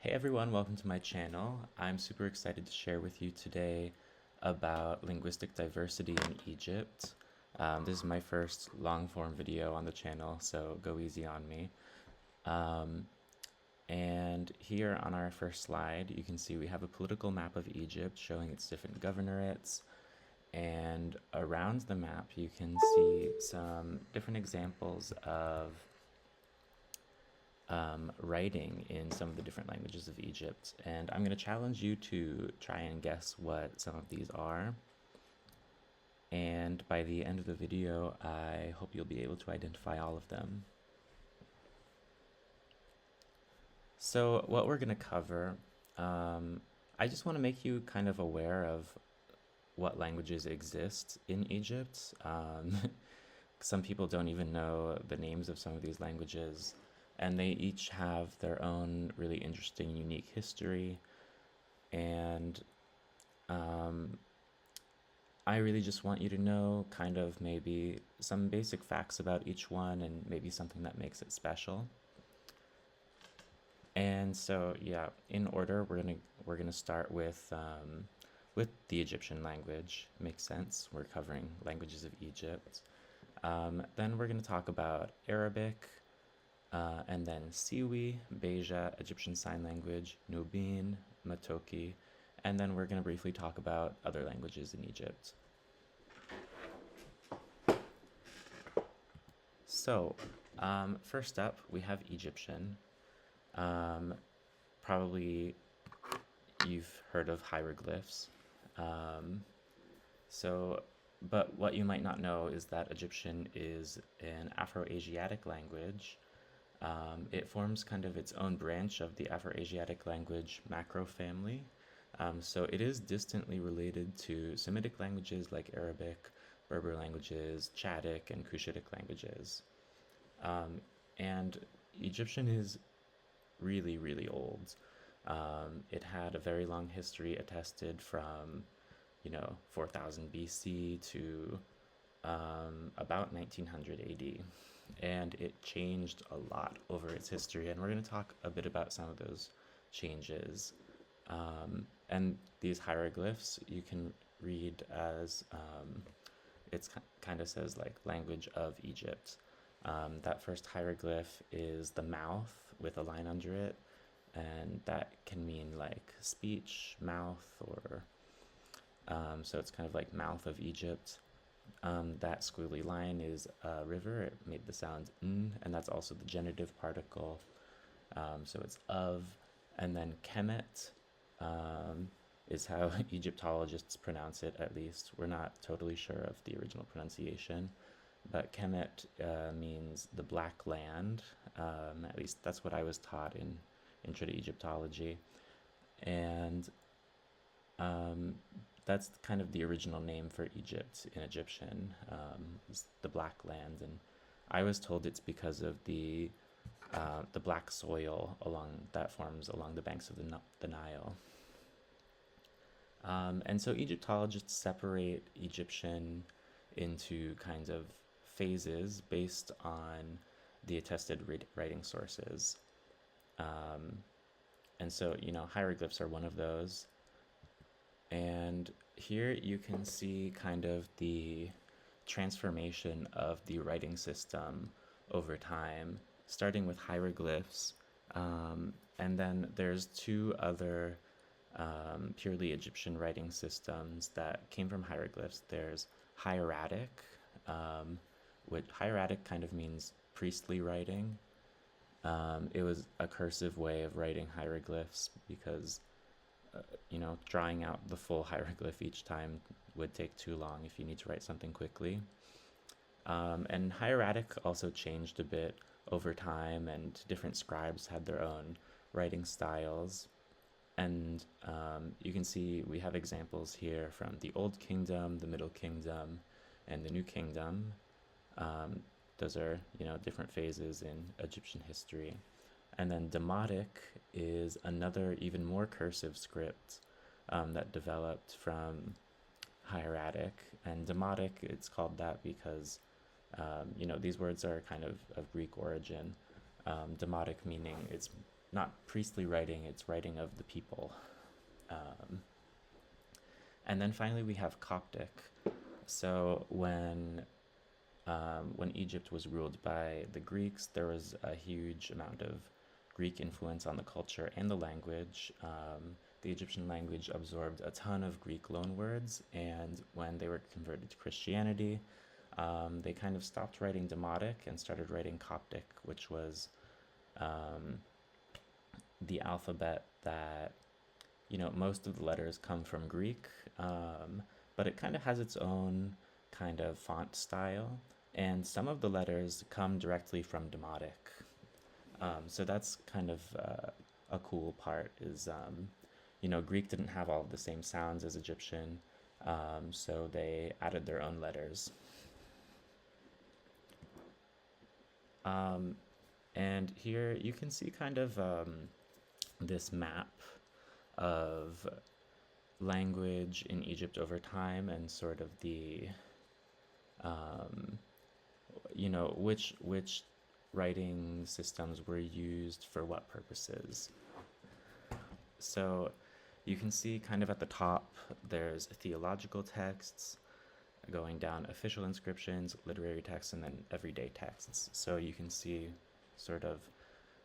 Hey everyone, welcome to my channel. I'm super excited to share with you today about linguistic diversity in Egypt. This is my first long form video on the channel, so go easy on me. And here on our first slide, you can see we have a political map of Egypt showing its different governorates. And around the map, you can see some different examples of writing in some of the different languages of Egypt. And I'm going to challenge you to try and guess what some of these are. And by the end of the video, I hope you'll be able to identify all of them. So what we're going to cover, I just want to make you kind of aware of what languages exist in Egypt. Some people don't even know the names of some of these languages, and they each have their own really interesting, unique history. And I really just want you to know kind of maybe some basic facts about each one and maybe something that makes it special. And so, yeah, in order, we're gonna start with the Egyptian language. Makes sense. We're covering languages of Egypt. Then we're gonna talk about Arabic, and then Siwi, Beja, Egyptian Sign Language, Nobiin, Matokki, and then we're going to briefly talk about other languages in Egypt. So, first up, we have Egyptian. Probably you've heard of hieroglyphs. But what you might not know is that Egyptian is an Afro-Asiatic language. It forms kind of its own branch of the Afro-Asiatic language macro family. So it is distantly related to Semitic languages like Arabic, Berber languages, Chadic, and Cushitic languages. And Egyptian is really, really old. It had a very long history attested from, 4000 BC to about 1900 AD. And it changed a lot over its history, and we're going to talk a bit about some of those changes. And these hieroglyphs you can read as it's kind of says like language of Egypt. That first hieroglyph is the mouth with a line under it, and that can mean like speech, mouth, or so it's kind of like mouth of Egypt. That squiggly line is a river. It made the sound n, and that's also the genitive particle. So it's of, and then Kemet is how Egyptologists pronounce it, at least. We're not totally sure of the original pronunciation, but Kemet means the black land. At least that's what I was taught in Intro to Egyptology. And that's kind of the original name for Egypt in Egyptian, the black land. And I was told it's because of the black soil that forms along the banks of the Nile. And so Egyptologists separate Egyptian into kinds of phases based on the attested writing sources. And so, hieroglyphs are one of those. And here you can see kind of the transformation of the writing system over time, starting with hieroglyphs. And then there's two other purely Egyptian writing systems that came from hieroglyphs. There's hieratic, which hieratic kind of means priestly writing. It was a cursive way of writing hieroglyphs because, drawing out the full hieroglyph each time would take too long if you need to write something quickly. And hieratic also changed a bit over time, and different scribes had their own writing styles. And you can see we have examples here from the Old Kingdom, the Middle Kingdom, and the New Kingdom. Those are, different phases in Egyptian history. And then Demotic is another even more cursive script that developed from hieratic. And Demotic, it's called that because, these words are kind of Greek origin. Demotic meaning it's not priestly writing, it's writing of the people. Um, and then finally we have Coptic. So when Egypt was ruled by the Greeks, there was a huge amount of Greek influence on the culture and the language. The Egyptian language absorbed a ton of Greek loanwords, and when they were converted to Christianity, they kind of stopped writing Demotic and started writing Coptic, which was um, the alphabet that, most of the letters come from Greek, but it kind of has its own kind of font style, and some of the letters come directly from Demotic. So that's kind of a cool part is, Greek didn't have all of the same sounds as Egyptian, so they added their own letters. Um, and here you can see kind of this map of language in Egypt over time and sort of the um, which writing systems were used for what purposes. So you can see kind of at the top there's theological texts, going down official inscriptions, literary texts, and then everyday texts. So you can see sort of,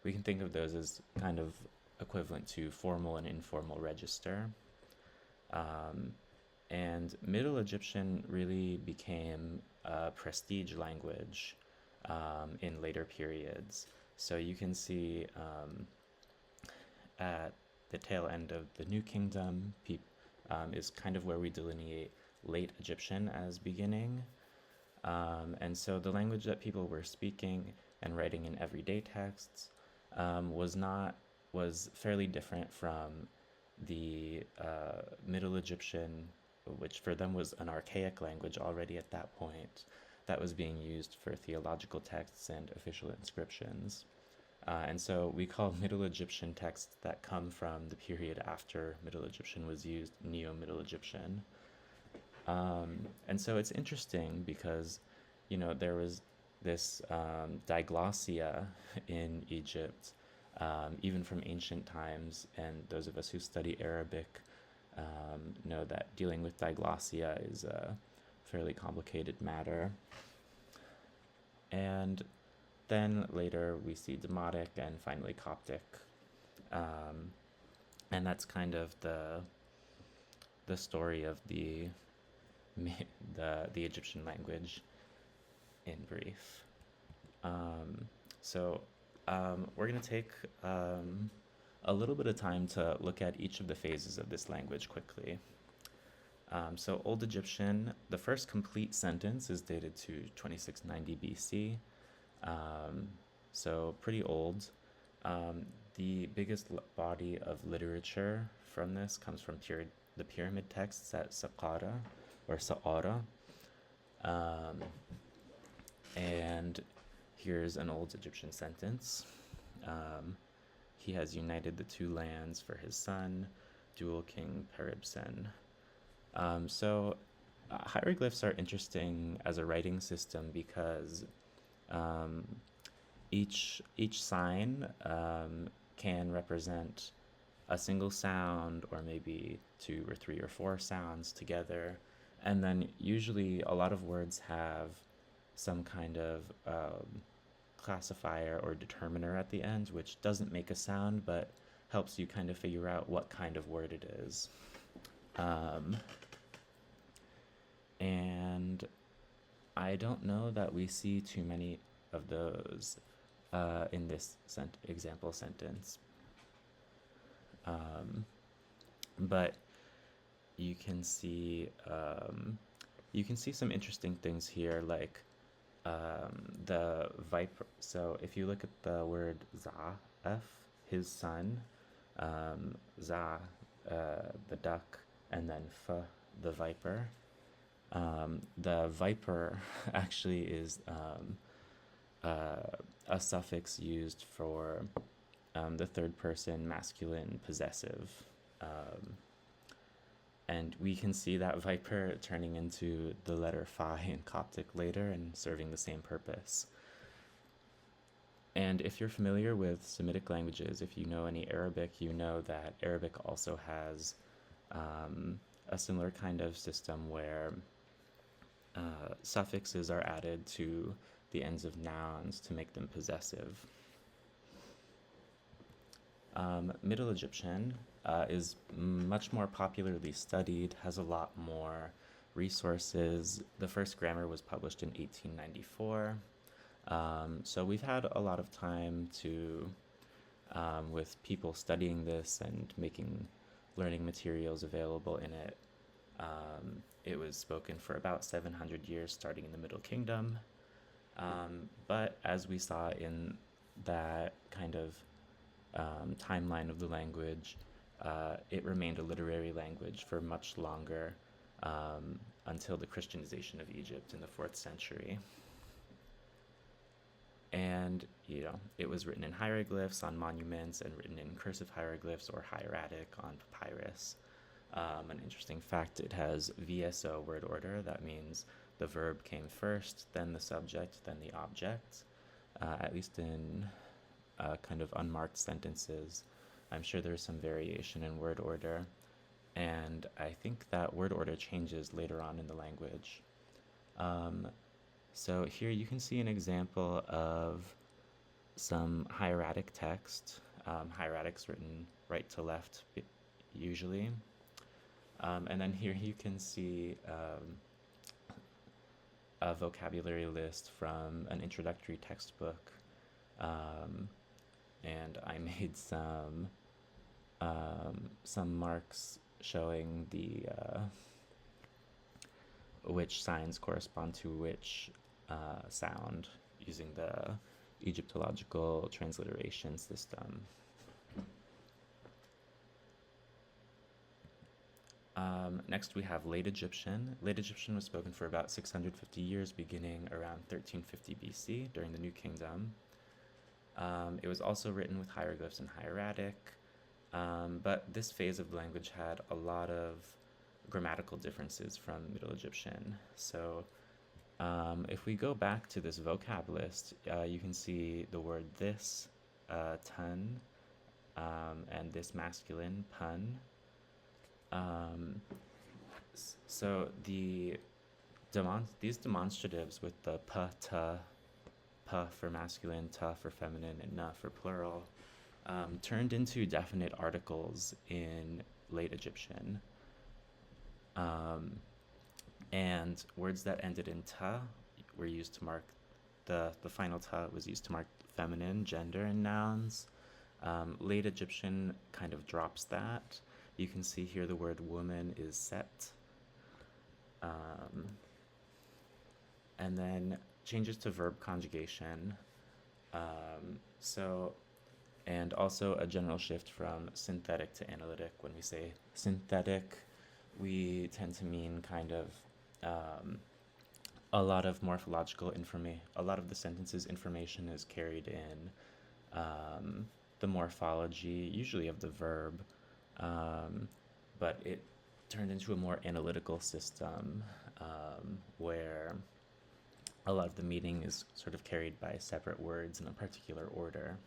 we can think of those as kind of equivalent to formal and informal register. Um, and Middle Egyptian really became a prestige language in later periods. So you can see at the tail end of the New Kingdom is kind of where we delineate late Egyptian as beginning. And so the language that people were speaking and writing in everyday texts was fairly different from the Middle Egyptian, which for them was an archaic language already at that point, that was being used for theological texts and official inscriptions. And so we call Middle Egyptian texts that come from the period after Middle Egyptian was used Neo-Middle Egyptian. And so it's interesting because, there was this diglossia in Egypt, even from ancient times, and those of us who study Arabic know that dealing with diglossia is a fairly complicated matter. And then later we see Demotic and finally Coptic. And that's kind of the story of the Egyptian language in brief. So we're going to take a little bit of time to look at each of the phases of this language quickly. So Old Egyptian, the first complete sentence is dated to 2690 BC, so pretty old. The biggest body of literature from this comes from the pyramid texts at Saqqara or Sa'ara. And here's an Old Egyptian sentence. He has united the two lands for his son, dual king Peribsen. So hieroglyphs are interesting as a writing system because each sign can represent a single sound or maybe two or three or four sounds together. And then usually a lot of words have some kind of classifier or determiner at the end, which doesn't make a sound but helps you kind of figure out what kind of word it is. And I don't know that we see too many of those in this example sentence. But you can see some interesting things here, like the viper. So if you look at the word Za'af, his son, Za, the duck, and then F, the viper. The viper actually is a suffix used for the third person masculine possessive. And we can see that viper turning into the letter Phi in Coptic later and serving the same purpose. And if you're familiar with Semitic languages, if you know any Arabic, you know that Arabic also has a similar kind of system where suffixes are added to the ends of nouns to make them possessive. Middle Egyptian is much more popularly studied, has a lot more resources. The first grammar was published in 1894. So we've had a lot of time to, with people studying this and making learning materials available in it. It was spoken for about 700 years, starting in the Middle Kingdom. But as we saw in that kind of timeline of the language, it remained a literary language for much longer, until the Christianization of Egypt in the 4th century. And, it was written in hieroglyphs on monuments and written in cursive hieroglyphs or hieratic on papyrus. An interesting fact, it has VSO word order. That means the verb came first, then the subject, then the object, at least in kind of unmarked sentences. I'm sure there's some variation in word order, and I think that word order changes later on in the language. So here you can see an example of some hieratic text. Hieratic's written right to left, usually. And then here you can see a vocabulary list from an introductory textbook. And I made some marks showing the which signs correspond to which sound using the Egyptological transliteration system. Next we have Late Egyptian. Late Egyptian was spoken for about 650 years, beginning around 1350 BC during the New Kingdom. It was also written with hieroglyphs and hieratic, but this phase of the language had a lot of grammatical differences from Middle Egyptian. So if we go back to this vocab list, you can see the word this, ton, and this masculine, pun. So these demonstratives with the p, t, p for masculine, t for feminine, and n for plural, turned into definite articles in Late Egyptian. And words that ended in ta were used to mark the final ta was used to mark feminine, gender, and nouns. Late Egyptian kind of drops that. You can see here the word woman is set. And then changes to verb conjugation. And also a general shift from synthetic to analytic. When we say synthetic, we tend to mean kind of a lot of morphological information. A lot of the sentence's information is carried in the morphology, usually of the verb, but it turned into a more analytical system where a lot of the meaning is sort of carried by separate words in a particular order.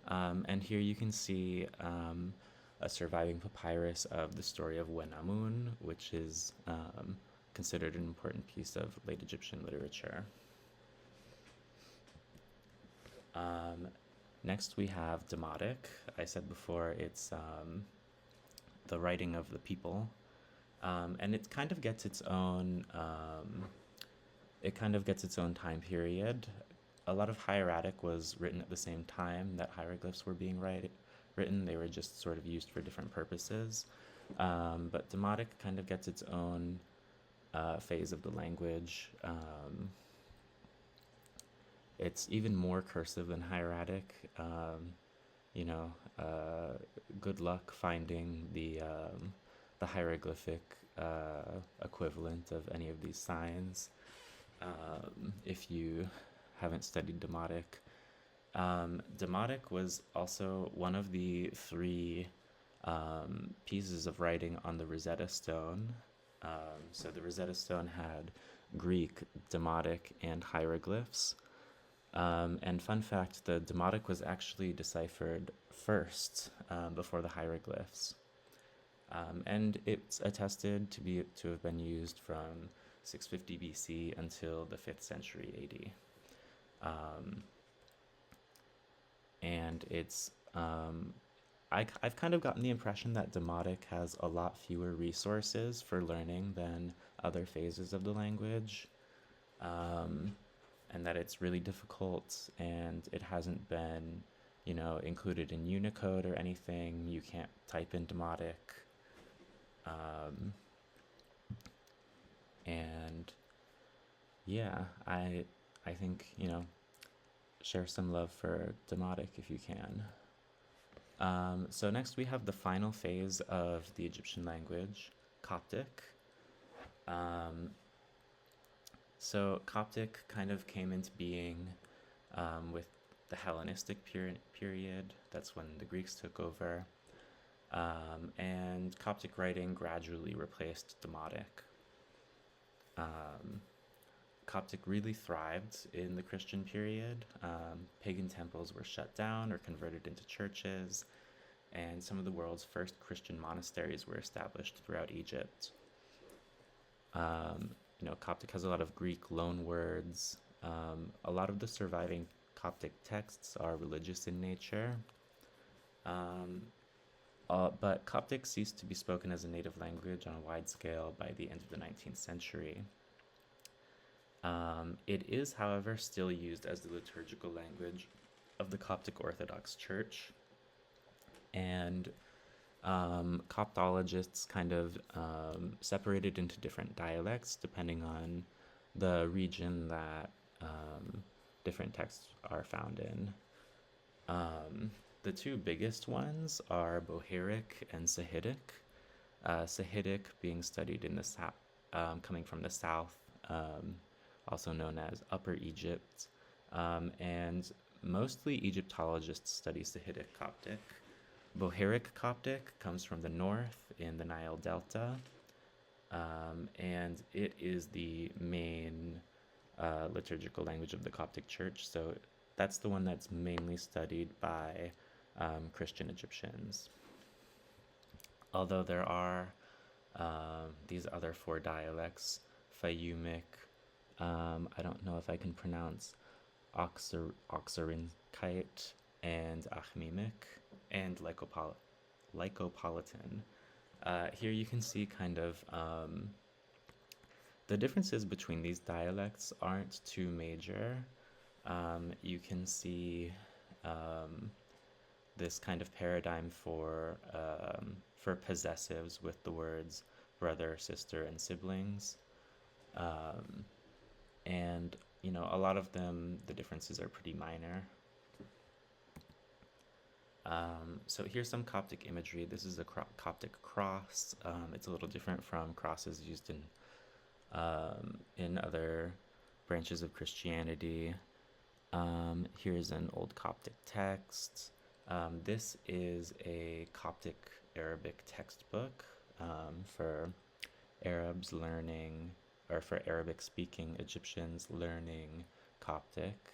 And here you can see a surviving papyrus of the story of Wenamun, which is considered an important piece of late Egyptian literature. Next we have Demotic. I said before it's the writing of the people, and it kind of gets its own time period. A lot of hieratic was written at the same time that hieroglyphs were being written. They were just sort of used for different purposes. But Demotic kind of gets its own phase of the language. It's even more cursive than hieratic. Good luck finding the hieroglyphic equivalent of any of these signs if you haven't studied Demotic. Demotic was also one of the 3 pieces of writing on the Rosetta Stone. So the Rosetta Stone had Greek, Demotic, and hieroglyphs. And fun fact, the Demotic was actually deciphered first before the hieroglyphs. And it's attested to have been used from 650 BC until the 5th century AD. And I've kind of gotten the impression that Demotic has a lot fewer resources for learning than other phases of the language, and that it's really difficult, and it hasn't been, included in Unicode or anything. You can't type in Demotic. And yeah, I think, share some love for Demotic if you can. So next we have the final phase of the Egyptian language, Coptic. So Coptic kind of came into being with the Hellenistic period. That's when the Greeks took over. And Coptic writing gradually replaced Demotic. Coptic really thrived in the Christian period. Pagan temples were shut down or converted into churches, and some of the world's first Christian monasteries were established throughout Egypt. Coptic has a lot of Greek loanwords. A lot of the surviving Coptic texts are religious in nature. But Coptic ceased to be spoken as a native language on a wide scale by the end of the 19th century. It is, however, still used as the liturgical language of the Coptic Orthodox Church. And Coptologists kind of separated into different dialects depending on the region that different texts are found in. The two biggest ones are Bohairic and Sahidic. Sahidic being studied in the coming from the south, also known as Upper Egypt, and mostly Egyptologists study Sahidic Coptic. Bohairic Coptic comes from the north in the Nile Delta, and it is the main liturgical language of the Coptic Church, so that's the one that's mainly studied by Christian Egyptians. Although there are these other four dialects, Fayumic, I don't know if I can pronounce Oxyrhynchite, and Achmemic, and Lycopolitan. Here you can see kind of the differences between these dialects aren't too major. You can see this kind of paradigm for possessives with the words brother, sister, and siblings. And, a lot of them, the differences are pretty minor. So here's some Coptic imagery. This is a Coptic cross. It's a little different from crosses used in other branches of Christianity. Here's an old Coptic text. This is a Coptic Arabic textbook for Arabs learning, or for Arabic-speaking Egyptians learning Coptic,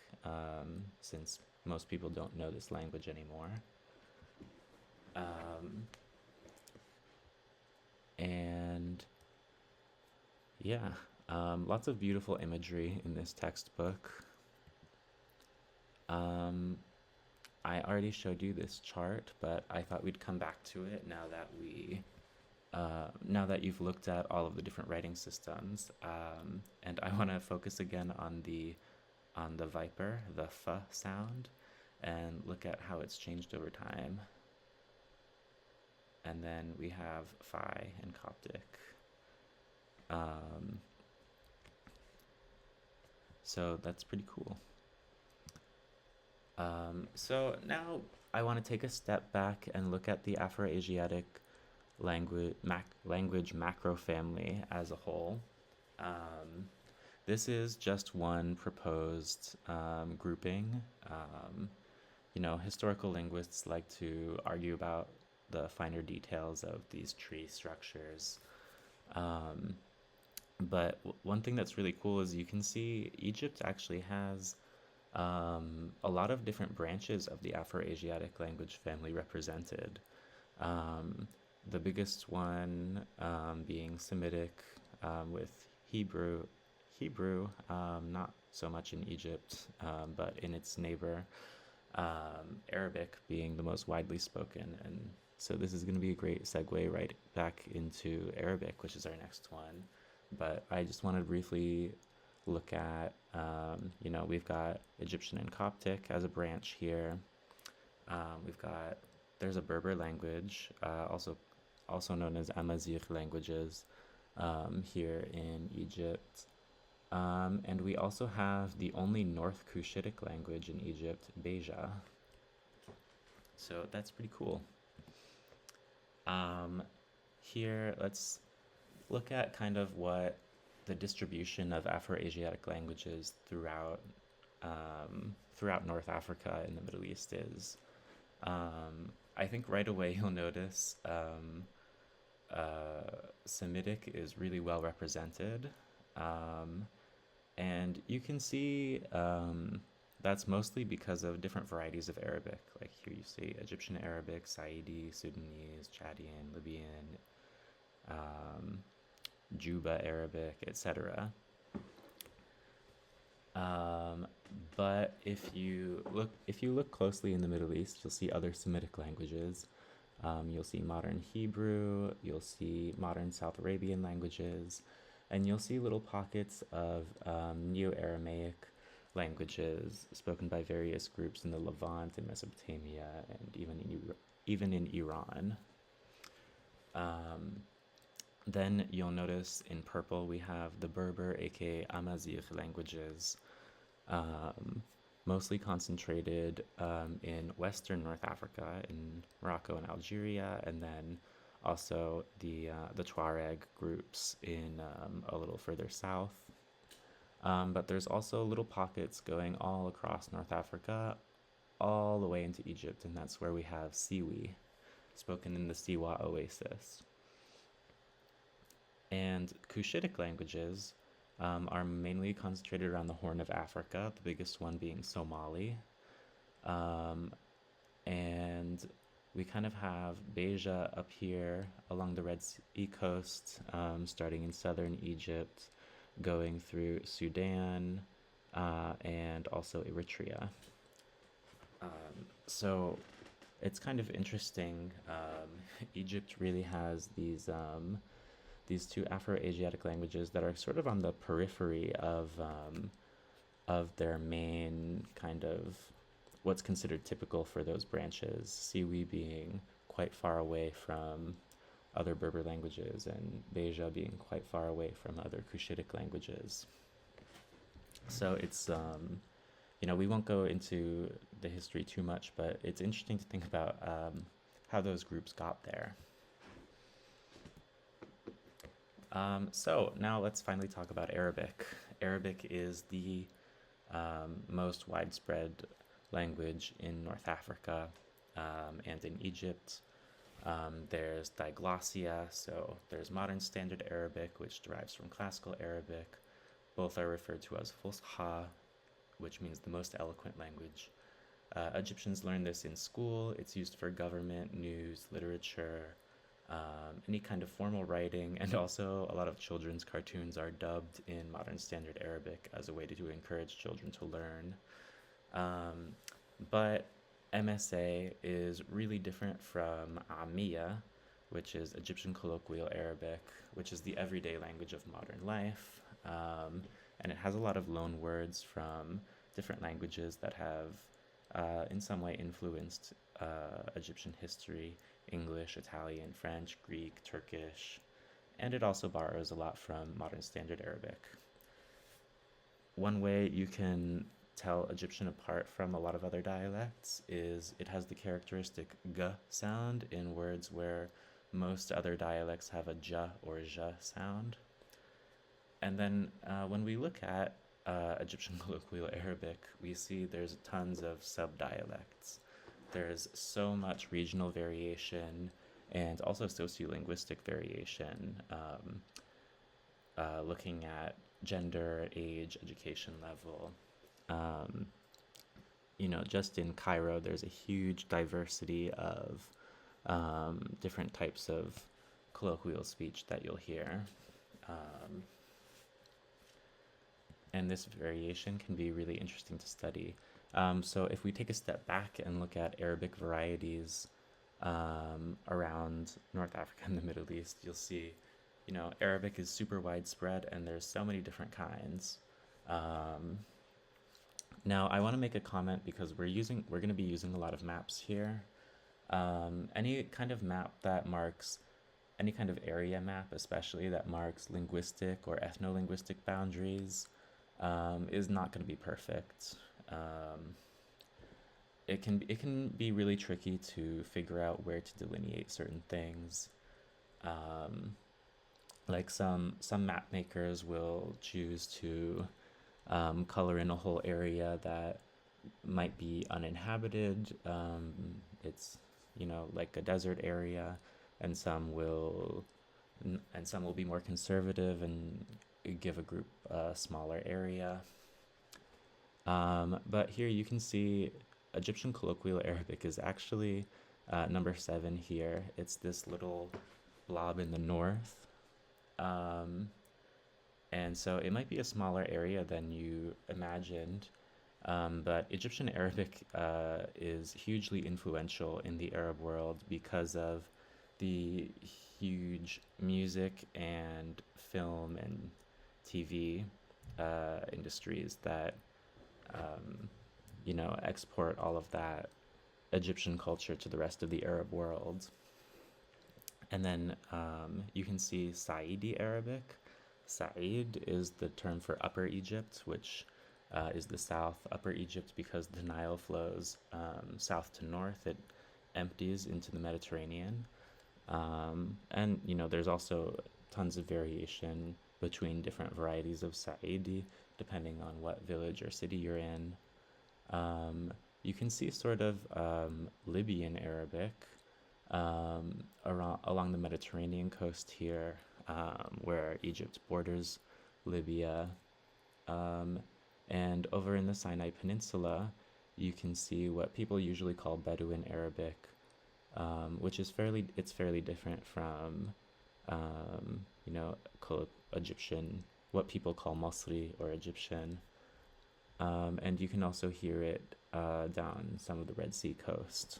since most people don't know this language anymore. And yeah, lots of beautiful imagery in this textbook. I already showed you this chart, but I thought we'd come back to it now that you've looked at all of the different writing systems. And I want to focus again on the Viper, the F sound, and look at how it's changed over time. And then we have Phi in Coptic. So that's pretty cool. So now I want to take a step back and look at the Afroasiatic language macro family as a whole. This is just one proposed grouping. Historical linguists like to argue about the finer details of these tree structures. But one thing that's really cool is you can see Egypt actually has A lot of different branches of the Afro-Asiatic language family represented. Um, the biggest one being Semitic with Hebrew. Not so much in Egypt, but in its neighbor, Arabic being the most widely spoken. And so this is going to be a great segue right back into Arabic, which is our next one. But I just want to briefly look at, we've got Egyptian and Coptic as a branch here. We've got, there's a Berber language, also known as Amazigh languages, here in Egypt. And we also have the only North Cushitic language in Egypt, Beja. So that's pretty cool. Um, Here, let's look at kind of what the distribution of Afro-Asiatic languages throughout North Africa and the Middle East is. I think right away you'll notice Semitic is really well represented. Um, and you can see that's mostly because of different varieties of Arabic. Like here you see Egyptian Arabic, Saidi, Sudanese, Chadian, Libyan, um, Juba Arabic, etc. Um, but if you look closely in the Middle East, you'll see other Semitic languages. You'll see modern Hebrew, you'll see modern South Arabian languages, and you'll see little pockets of Neo-Aramaic languages spoken by various groups in the Levant and Mesopotamia, and even in Iran. Um, then you'll notice in purple we have the Berber, aka Amazigh languages, um, mostly concentrated in Western North Africa, in Morocco and Algeria, and then also the Tuareg groups in a little further south. But there's also little pockets going all across North Africa, all the way into Egypt, and that's where we have Siwi, spoken in the Siwa Oasis. And Cushitic languages are mainly concentrated around the Horn of Africa, the biggest one being Somali. Um, and we kind of have Beja up here along the Red Sea coast, starting in southern Egypt, going through Sudan, and also Eritrea. So it's kind of interesting. Egypt really has these two Afro-Asiatic languages that are sort of on the periphery of their main kind of what's considered typical for those branches. Siwi being quite far away from other Berber languages, and Beja being quite far away from other Cushitic languages. So it's we won't go into the history too much, but it's interesting to think about how those groups got there. So now let's finally talk about Arabic. Arabic is the most widespread language in North Africa and in Egypt. There's diglossia, so there's modern standard Arabic, which derives from classical Arabic. Both are referred to as Fusha, which means the most eloquent language. Egyptians learn this in school. It's used for government, news, literature, any kind of formal writing, and also a lot of children's cartoons are dubbed in modern standard Arabic as a way to encourage children to learn. But MSA is really different from Amiya, which is Egyptian colloquial Arabic, which is the everyday language of modern life. And it has a lot of loan words from different languages that have, in some way, influenced Egyptian history: English, Italian, French, Greek, Turkish, and it also borrows a lot from modern standard Arabic. One way you can tell Egyptian apart from a lot of other dialects is it has the characteristic g sound in words where most other dialects have a j or j sound. And then when we look at Egyptian colloquial Arabic, we see there's tons of subdialects. There's so much regional variation and also sociolinguistic variation, looking at gender, age, education level. just in Cairo, there's a huge diversity of different types of colloquial speech that you'll hear. Um, and this variation can be really interesting to study. So if we take a step back and look at Arabic varieties around North Africa and the Middle East, you'll see, Arabic is super widespread and there's so many different kinds. Um, Now, I want to make a comment because we're going to be using a lot of maps here. Any kind of map that marks any kind of area map, especially that marks linguistic or ethno-linguistic boundaries, is not going to be perfect. Um, it can be really tricky to figure out where to delineate certain things. Um, like some map makers will choose to color in a whole area that might be uninhabited. It's like a desert area, and some will be more conservative and give a group a smaller area. But here you can see Egyptian colloquial Arabic is actually number 7 here. It's this little blob in the north. Um, and so it might be a smaller area than you imagined. But Egyptian Arabic is hugely influential in the Arab world because of the huge music and film and TV industries that export all of that Egyptian culture to the rest of the Arab world. And then you can see Saidi Arabic. Sa'id is the term for Upper Egypt, which is the south. Upper Egypt, because the Nile flows south to north, it empties into the Mediterranean. And there's also tons of variation between different varieties of Sa'idi, depending on what village or city you're in. You can see sort of Libyan Arabic along the Mediterranean coast here, where Egypt borders Libya. Um, and over in the Sinai Peninsula, you can see what people usually call Bedouin Arabic, which is fairly different from, Egyptian, what people call Masri or Egyptian. And you can also hear it down some of the Red Sea coast.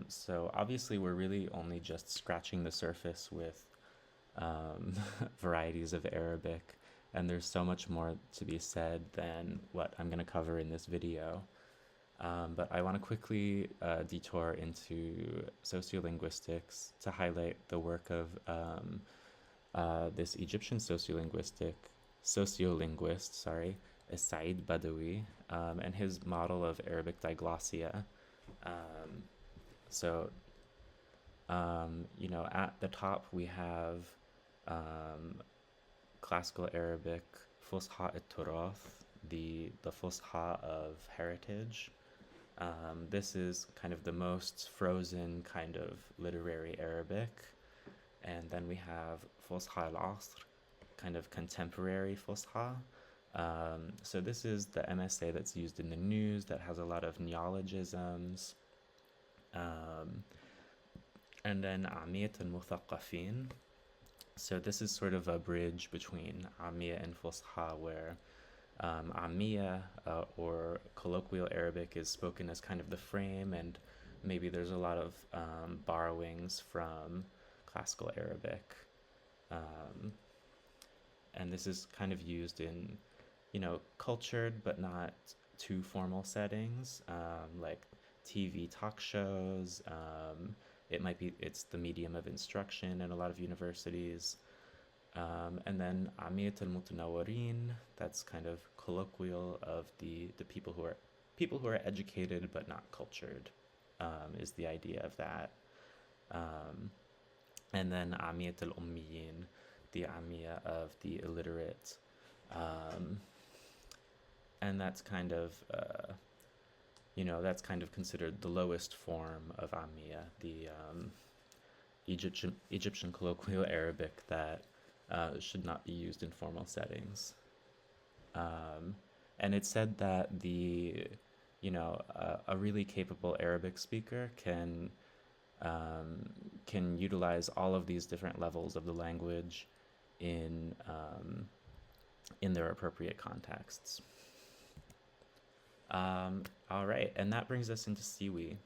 So obviously we're really only just scratching the surface with varieties of Arabic, and there's so much more to be said than what I'm going to cover in this video. But I want to quickly detour into sociolinguistics to highlight the work of this Egyptian sociolinguist, Said Badawi, and his model of Arabic diglossia. Um, so, at the top we have um, classical Arabic, Fusha et-Turath, the Fusha of heritage. This is kind of the most frozen kind of literary Arabic. And then we have Fusha al-Asr, kind of contemporary Fusha. So this is the MSA that's used in the news that has a lot of neologisms. And then Amiyat al-Muthaqqafin. So this is sort of a bridge between Amiya and Fusha, where Amiya, or colloquial Arabic, is spoken as kind of the frame, and maybe there's a lot of borrowings from classical Arabic. And this is kind of used in, cultured but not too formal settings, like TV talk shows. It's the medium of instruction in a lot of universities. And then Amiyat al-Mutanawwarin, that's kind of colloquial of the people who are educated but not cultured, is the idea of that. And then Amiyat al-Ummiyin, the Amiya of the illiterate. And that's kind of considered the lowest form of Amiya, the Egyptian colloquial Arabic that should not be used in formal settings. And it said that a really capable Arabic speaker can utilize all of these different levels of the language in in their appropriate contexts. All right, and that brings us into Siwi.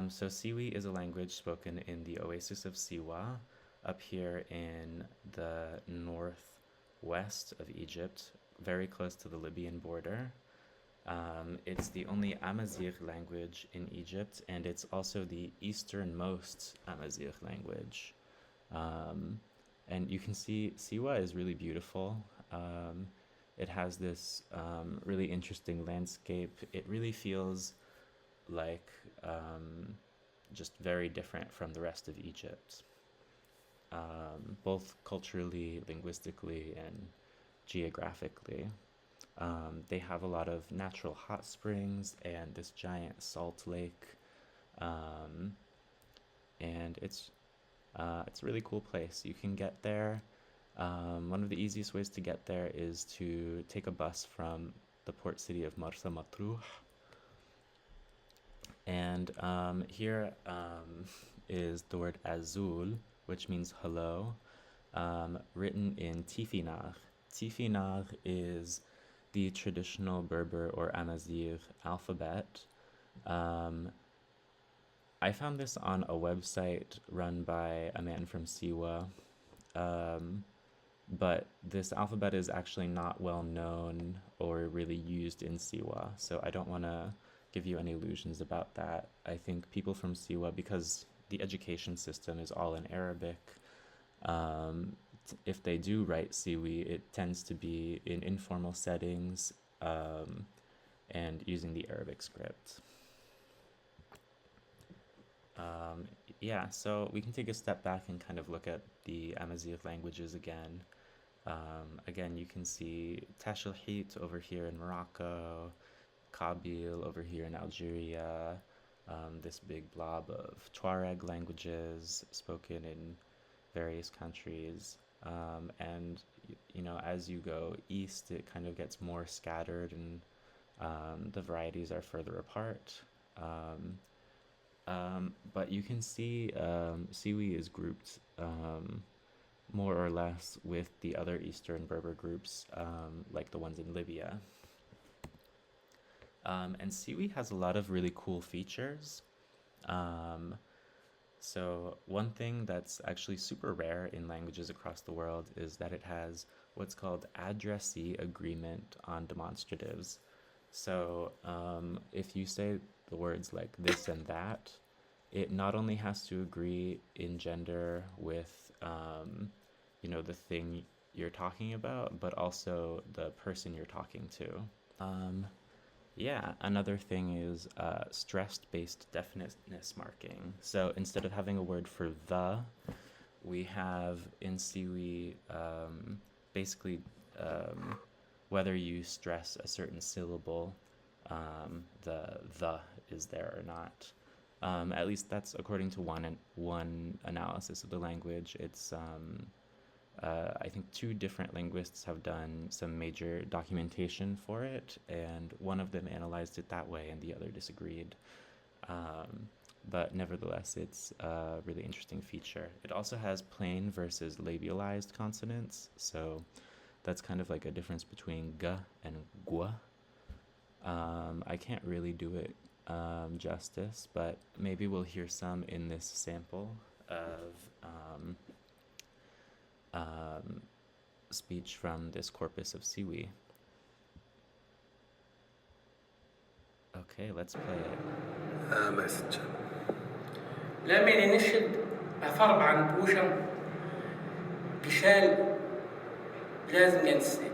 So Siwi is a language spoken in the oasis of Siwa, up here in the northwest of Egypt, very close to the Libyan border. It's the only Amazigh language in Egypt, and it's also the easternmost Amazigh language. And you can see Siwa is really beautiful. It has this really interesting landscape. It really feels like just very different from the rest of Egypt, both culturally, linguistically, and geographically. They have a lot of natural hot springs and this giant salt lake, and it's a really cool place. You can get there. One of the easiest ways to get there is to take a bus from the port city of Marsa Matruh. And here is the word azul, which means hello, written in Tifinagh. Tifinagh is the traditional Berber or Amazigh alphabet. I found this on a website run by a man from Siwa, but this alphabet is actually not well known or really used in Siwa, so I don't want to give you any illusions about that. I think people from Siwa, because the education system is all in Arabic, if they do write Siwi, it tends to be in informal settings and using the Arabic script. Yeah, so we can take a step back and kind of look at the Amazigh languages again. Again, you can see Tashilhit over here in Morocco, Kabyle over here in Algeria, this big blob of Tuareg languages spoken in various countries. And, as you go east, it kind of gets more scattered and the varieties are further apart. But you can see Siwi is grouped more or less with the other Eastern Berber groups, like the ones in Libya. And Siwi has a lot of really cool features. So one thing that's actually super rare in languages across the world is that it has what's called addressee agreement on demonstratives. So if you say the words like this and that, it not only has to agree in gender with, the thing you're talking about, but also the person you're talking to. Yeah, another thing is stressed-based definiteness marking. So instead of having a word for the, we have in Siwi basically whether you stress a certain syllable, the is there or not. At least that's according to one analysis of the language. It's I think two different linguists have done some major documentation for it, and one of them analyzed it that way and the other disagreed. But nevertheless, it's a really interesting feature. It also has plain versus labialized consonants, so that's kind of like a difference between g and gua. I can't really do it justice, but maybe we'll hear some in this sample of speech from this corpus of Siwi. Okay, let's play it. مسج لمن نشد أفرب عن بوشم بشال لازم ينسي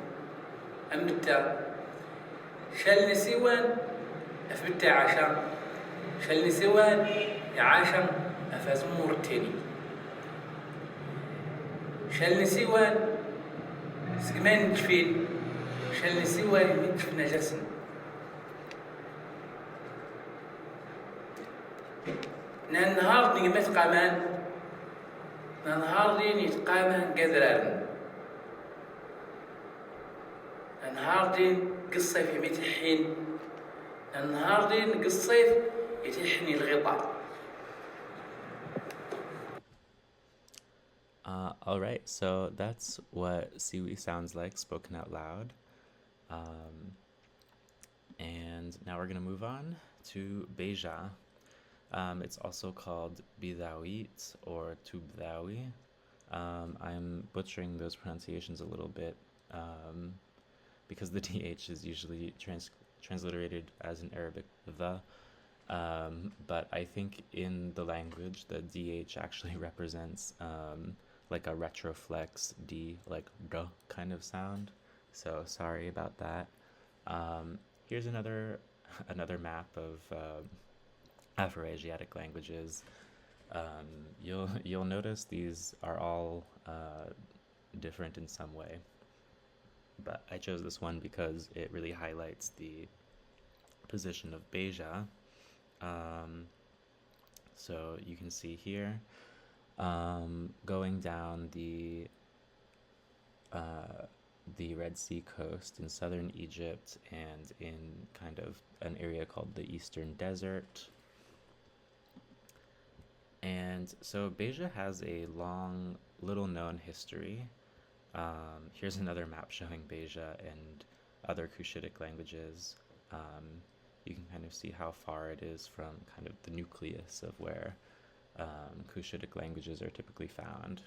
أمبتا شال نسيوان أفبتا عشان شال نسيوان يعاشم أفازمور تاني شال نسيوان سكمان جفين شال نسيوان يجف نجسن نهار دي متقامان نهار دي نتقامان قدران نهار دي قص صيف يميت الحين النهار دي نقص صيف يتحني الغطاء. All right, so that's what Siwi sounds like spoken out loud. Um, and now we're going to move on to Beja. It's also called Bidawit or Tubdawi. I'm butchering those pronunciations a little bit um, because the DH is usually transliterated as in Arabic the. But I think in the language, the DH actually represents like a retroflex D, like duh kind of sound. So sorry about that. Here's another map of Afroasiatic languages. You'll notice these are all different in some way, but I chose this one because it really highlights the position of Beja. Um, so you can see here, going down the Red Sea coast in southern Egypt and in kind of an area called the Eastern Desert. And so Beja has a long, little known history. Here's another map showing Beja and other Cushitic languages. You can kind of see how far it is from kind of the nucleus of where Cushitic languages are typically found.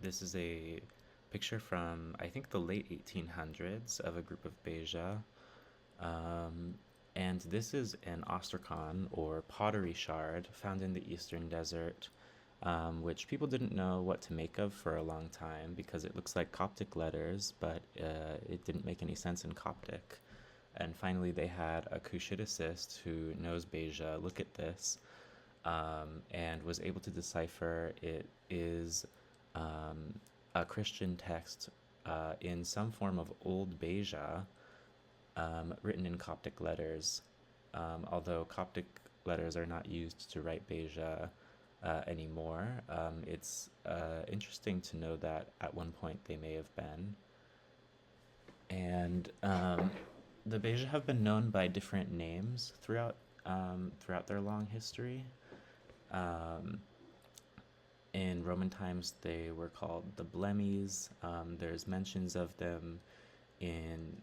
This is a picture from, I think, the late 1800s of a group of Beja. And this is an ostracon, or pottery shard, found in the Eastern Desert, which people didn't know what to make of for a long time because it looks like Coptic letters, but it didn't make any sense in Coptic. And finally, they had a Cushiticist who knows Beja look at this and was able to decipher it is a Christian text in some form of Old Beja, written in Coptic letters, although Coptic letters are not used to write Beja anymore. It's interesting to know that at one point they may have been. And the Beja have been known by different names throughout their long history. In Roman times, they were called the Blemies. There's mentions of them in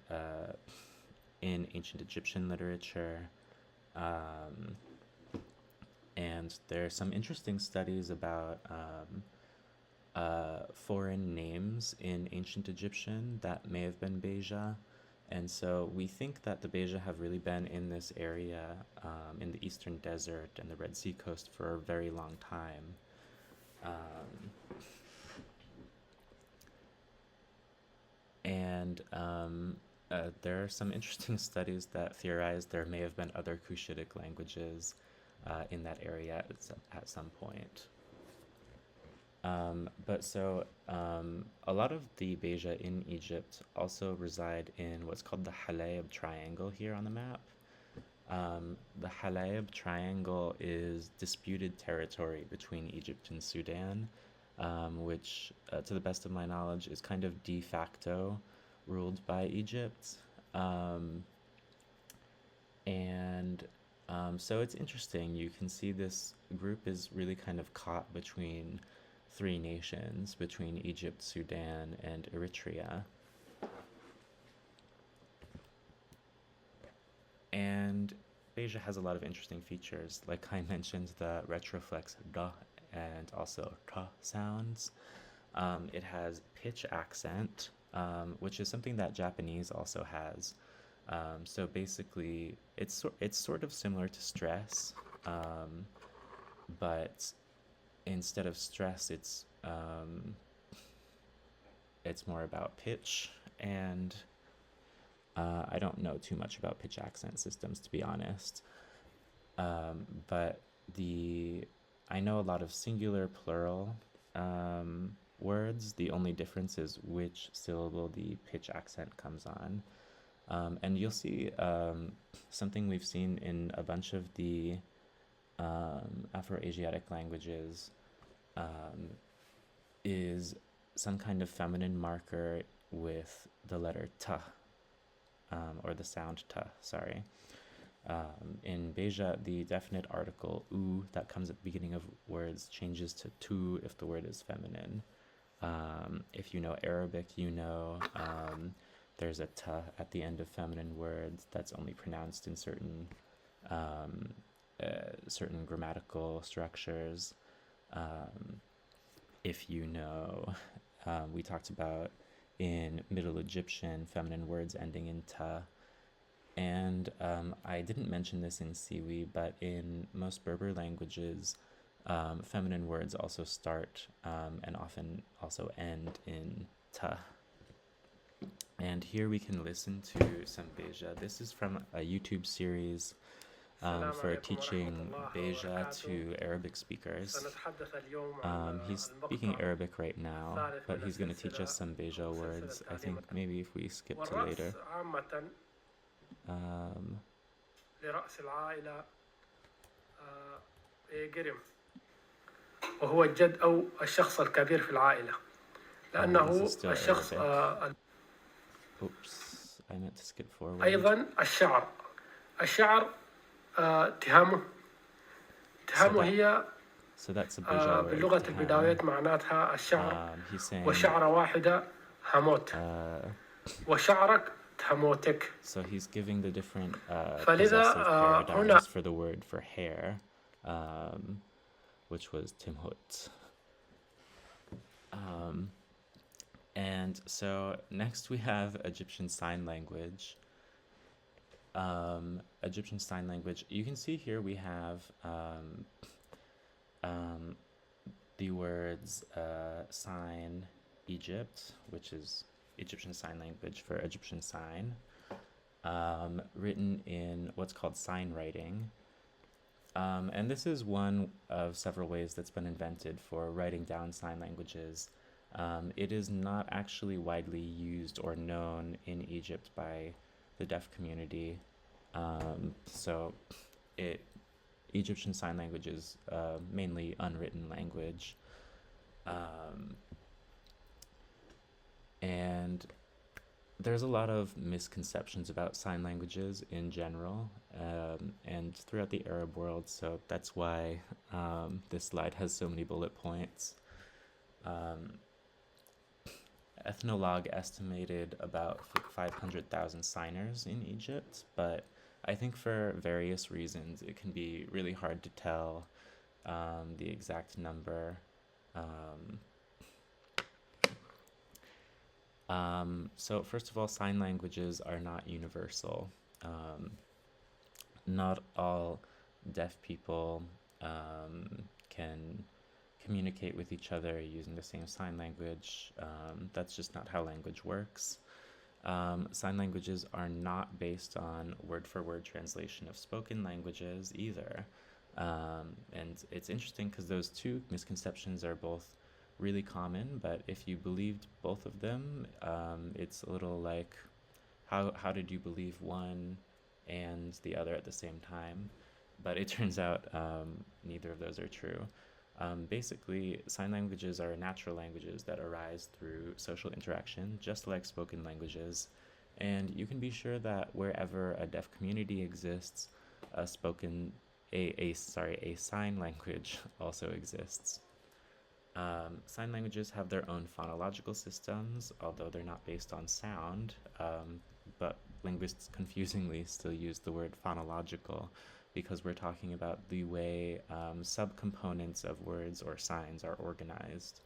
ancient Egyptian literature, and there are some interesting studies about foreign names in ancient Egyptian that may have been Beja. And so we think that the Beja have really been in this area, in the Eastern Desert and the Red Sea coast for a very long time. There are some interesting studies that theorize there may have been other Cushitic languages in that area at some point. A lot of the Beja in Egypt also reside in what's called the Halayb Triangle here on the map. The Halayb Triangle is disputed territory between Egypt and Sudan, which, to the best of my knowledge, is kind of de facto ruled by Egypt. So it's interesting. You can see this group is really kind of caught between three nations, between Egypt, Sudan, and Eritrea. And Beja has a lot of interesting features. Like I mentioned, the retroflex da and also ta sounds. It has pitch accent, which is something that Japanese also has. So basically, it's sort of similar to stress, but instead of stress, it's more about pitch, and I don't know too much about pitch accent systems, to be honest. But I know a lot of singular, plural words. The only difference is which syllable the pitch accent comes on. And you'll see something we've seen in a bunch of the Afroasiatic languages is some kind of feminine marker with the letter ta or the sound ta, sorry. In Beja, the definite article u that comes at the beginning of words changes to tu if the word is feminine. If you know Arabic, you know there's a ta at the end of feminine words that's only pronounced in um, certain grammatical structures. If you know, we talked about in Middle Egyptian feminine words ending in ta. And I didn't mention this in Siwi, but in most Berber languages, feminine words also start and often also end in ta. And here we can listen to some Beja. This is from a YouTube series السلام for عليكم ورحمة teaching الله Beja وبركاته. to Arabic speakers. سنتحدث اليوم عن He's speaking المقطع Arabic right now, الثالث but من he's going to teach السلسلة us some Beja أو سلسلة words. I think تعليم maybe if we skip to والرأس later. عامة Um, لرأس العائلة قرم وهو الجد أو الشخص الكبير في العائلة this لأنه is still الشخص Arabic. Oops, I meant to skip forward. أيضا الشعر تهامه that- هي So that's a Beja word. باللغة تهام. البداوية معناتها الشعر He's saying, وشعرة واحدة هموت وشعرك تهموتك. so he's giving the different فلذا possessive هنا paradigms for the word for hair, which was timhut. And so next we have Egyptian Sign Language. Egyptian Sign Language, you can see here we have the words sign Egypt, which is Egyptian Sign Language for Egyptian Sign, written in what's called sign writing. And this is one of several ways that's been invented for writing down sign languages. It is not actually widely used or known in Egypt by the deaf community. So Egyptian Sign Language is mainly unwritten language. And there's a lot of misconceptions about sign languages in general and throughout the Arab world, so that's why this slide has so many bullet points. Ethnologue estimated about 500,000 signers in Egypt, but I think for various reasons it can be really hard to tell the exact number. So first of all, sign languages are not universal. Not all deaf people can communicate with each other using the same sign language. That's just not how language works. Sign languages are not based on word-for-word translation of spoken languages either. And it's interesting because those two misconceptions are both really common, but if you believed both of them, it's a little like, how did you believe one and the other at the same time? But it turns out neither of those are true. Basically, sign languages are natural languages that arise through social interaction, just like spoken languages. And you can be sure that wherever a deaf community exists, a sign language also exists. Sign languages have their own phonological systems, although they're not based on sound, but linguists confusingly still use the word phonological because we're talking about the way subcomponents of words or signs are organized.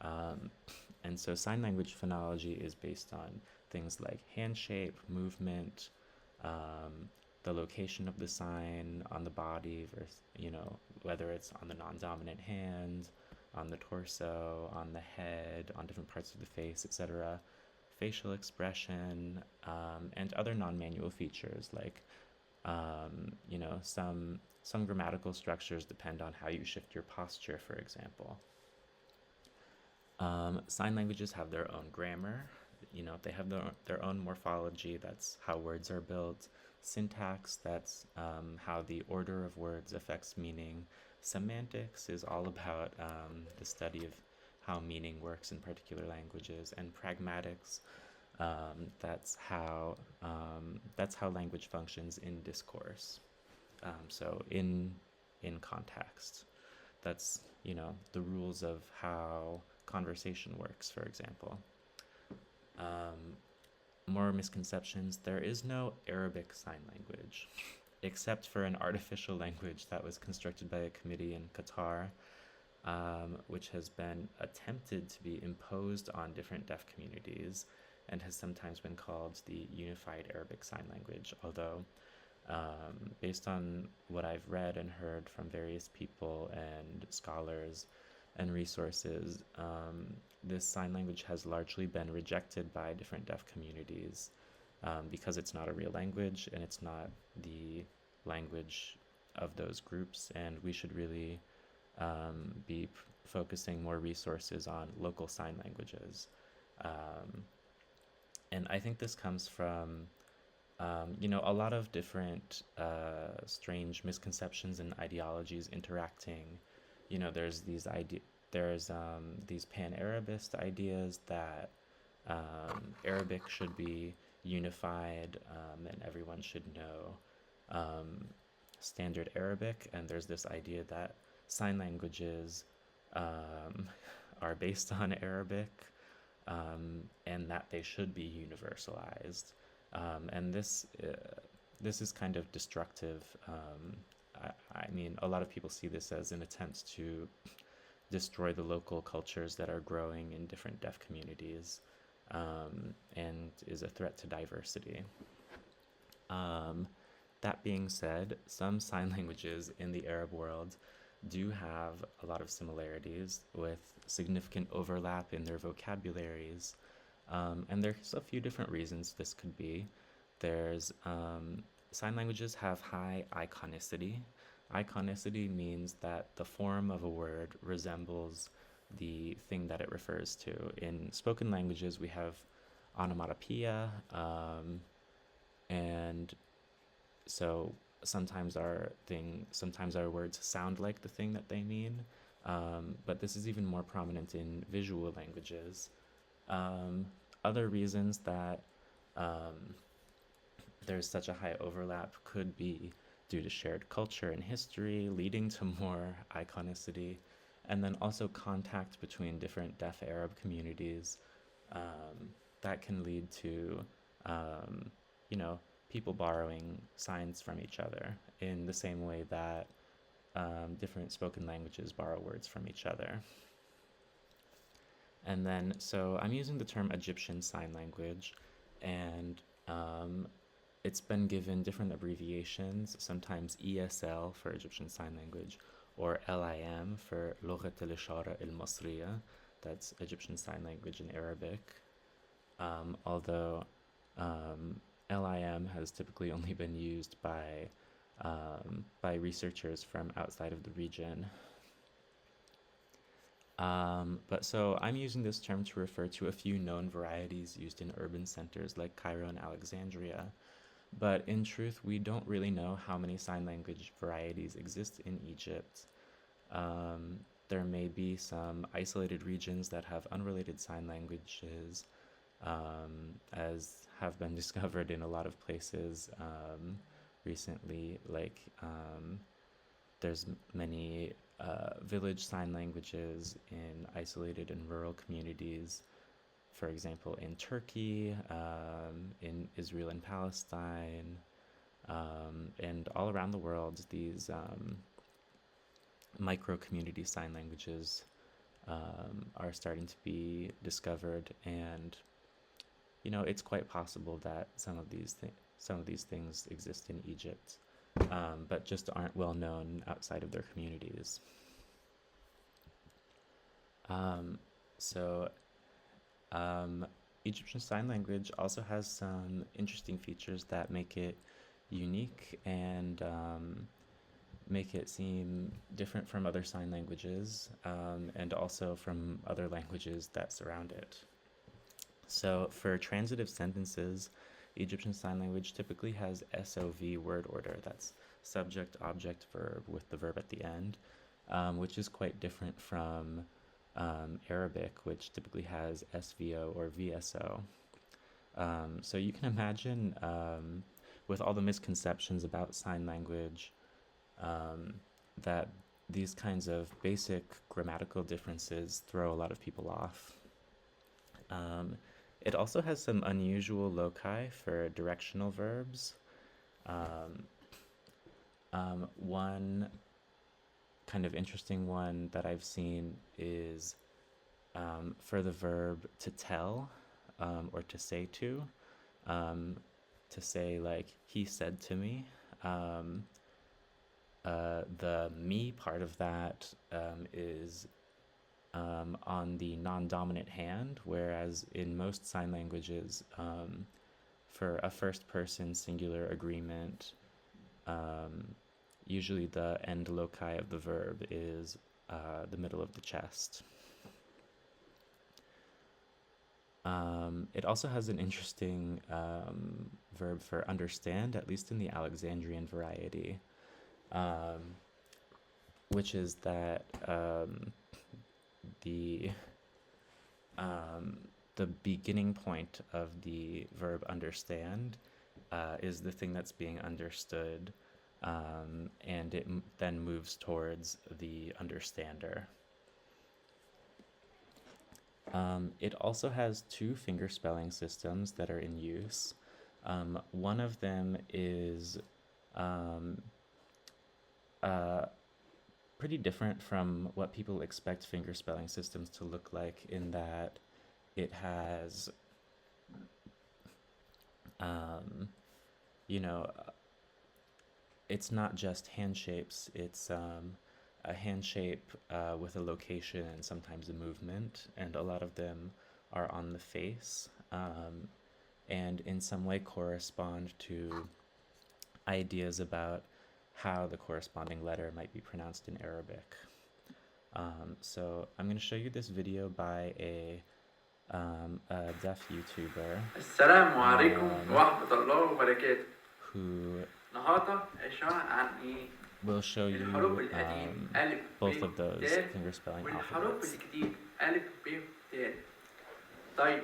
And so sign language phonology is based on things like hand shape, movement, the location of the sign on the body, versus, whether it's on the non-dominant hand, on the torso, on the head, on different parts of the face, etc., facial expression, and other non-manual features like, some grammatical structures depend on how you shift your posture, for example. Sign languages have their own grammar. They have their own morphology. That's how words are built. Syntax, that's how the order of words affects meaning. Semantics is all about the study of how meaning works in particular languages. And pragmatics, That's how language functions in discourse. So in context, that's the rules of how conversation works, for example. More misconceptions. There is no Arabic Sign Language, except for an artificial language that was constructed by a committee in Qatar, which has been attempted to be imposed on different deaf communities and has sometimes been called the Unified Arabic Sign Language, although based on what I've read and heard from various people and scholars and resources, this sign language has largely been rejected by different deaf communities because it's not a real language and it's not the language of those groups, and we should really be focusing more resources on local sign languages. Um, and I think this comes from a lot of different strange misconceptions and ideologies interacting. There's these pan-Arabist ideas that Arabic should be unified and everyone should know standard Arabic, and there's this idea that sign languages um, are based on Arabic and that they should be universalized. And this is kind of destructive. I mean, a lot of people see this as an attempt to destroy the local cultures that are growing in different deaf communities and is a threat to diversity. Um, that being said, some sign languages in the Arab world do have a lot of similarities with significant overlap in their vocabularies. And there's a few different reasons this could be. There's sign languages have high iconicity. Iconicity means that the form of a word resembles the thing that it refers to. In spoken languages, we have onomatopoeia, and so sometimes our words sound like the thing that they mean. But this is even more prominent in visual languages. Other reasons that um, there's such a high overlap could be due to shared culture and history, leading to more iconicity, and then also contact between different deaf Arab communities that can lead to, um, you know, people borrowing signs from each other in the same way that different spoken languages borrow words from each other. And then, so I'm using the term Egyptian Sign Language, and it's been given different abbreviations, sometimes ESL for Egyptian Sign Language, or LIM for لغة الإشارة المصرية, that's Egyptian Sign Language in Arabic. Although LIM has typically only been used by researchers from outside of the region. But so I'm using this term to refer to a few known varieties used in urban centers like Cairo and Alexandria. But in truth, we don't really know how many sign language varieties exist in Egypt. There may be some isolated regions that have unrelated sign languages, as have been discovered in a lot of places recently. Like there's many village sign languages in isolated and rural communities. For example, in Turkey, in Israel and Palestine, and all around the world, these micro community sign languages are starting to be discovered, and it's quite possible that some of these things exist in Egypt, but just aren't well known outside of their communities. So Egyptian Sign Language also has some interesting features that make it unique and make it seem different from other sign languages, and also from other languages that surround it. So for transitive sentences, Egyptian Sign Language typically has SOV word order. That's subject, object, verb with the verb at the end, which is quite different from Arabic, which typically has SVO or VSO. So you can imagine, with all the misconceptions about sign language, um, that these kinds of basic grammatical differences throw a lot of people off. Um, it also has some unusual loci for directional verbs. Um, one kind of interesting one that I've seen is for the verb to tell, or to say um, to say like he said to me. Um, the me part of that is on the non-dominant hand, whereas in most sign languages, for a first-person singular agreement, um, usually the end loci of the verb is the middle of the chest. It also has an interesting verb for understand, at least in the Alexandrian variety, um, which is that the um, the beginning point of the verb understand is the thing that's being understood, and it then moves towards the understander. It also has two finger spelling systems that are in use. One of them is um, pretty different from what people expect finger spelling systems to look like, in that it has, you know, it's not just hand shapes, it's a hand shape with a location and sometimes a movement, and a lot of them are on the face, and in some way correspond to ideas about how the corresponding letter might be pronounced in Arabic. So I'm going to show you this video by a deaf YouTuber السلام عليكم ورحمة الله وبركاته. who النهاردة هشرح عن إيه will show الحروف you القديم ألف both ب of those ت finger spelling والحروف alphabets. الجديد ألف ب ت. طيب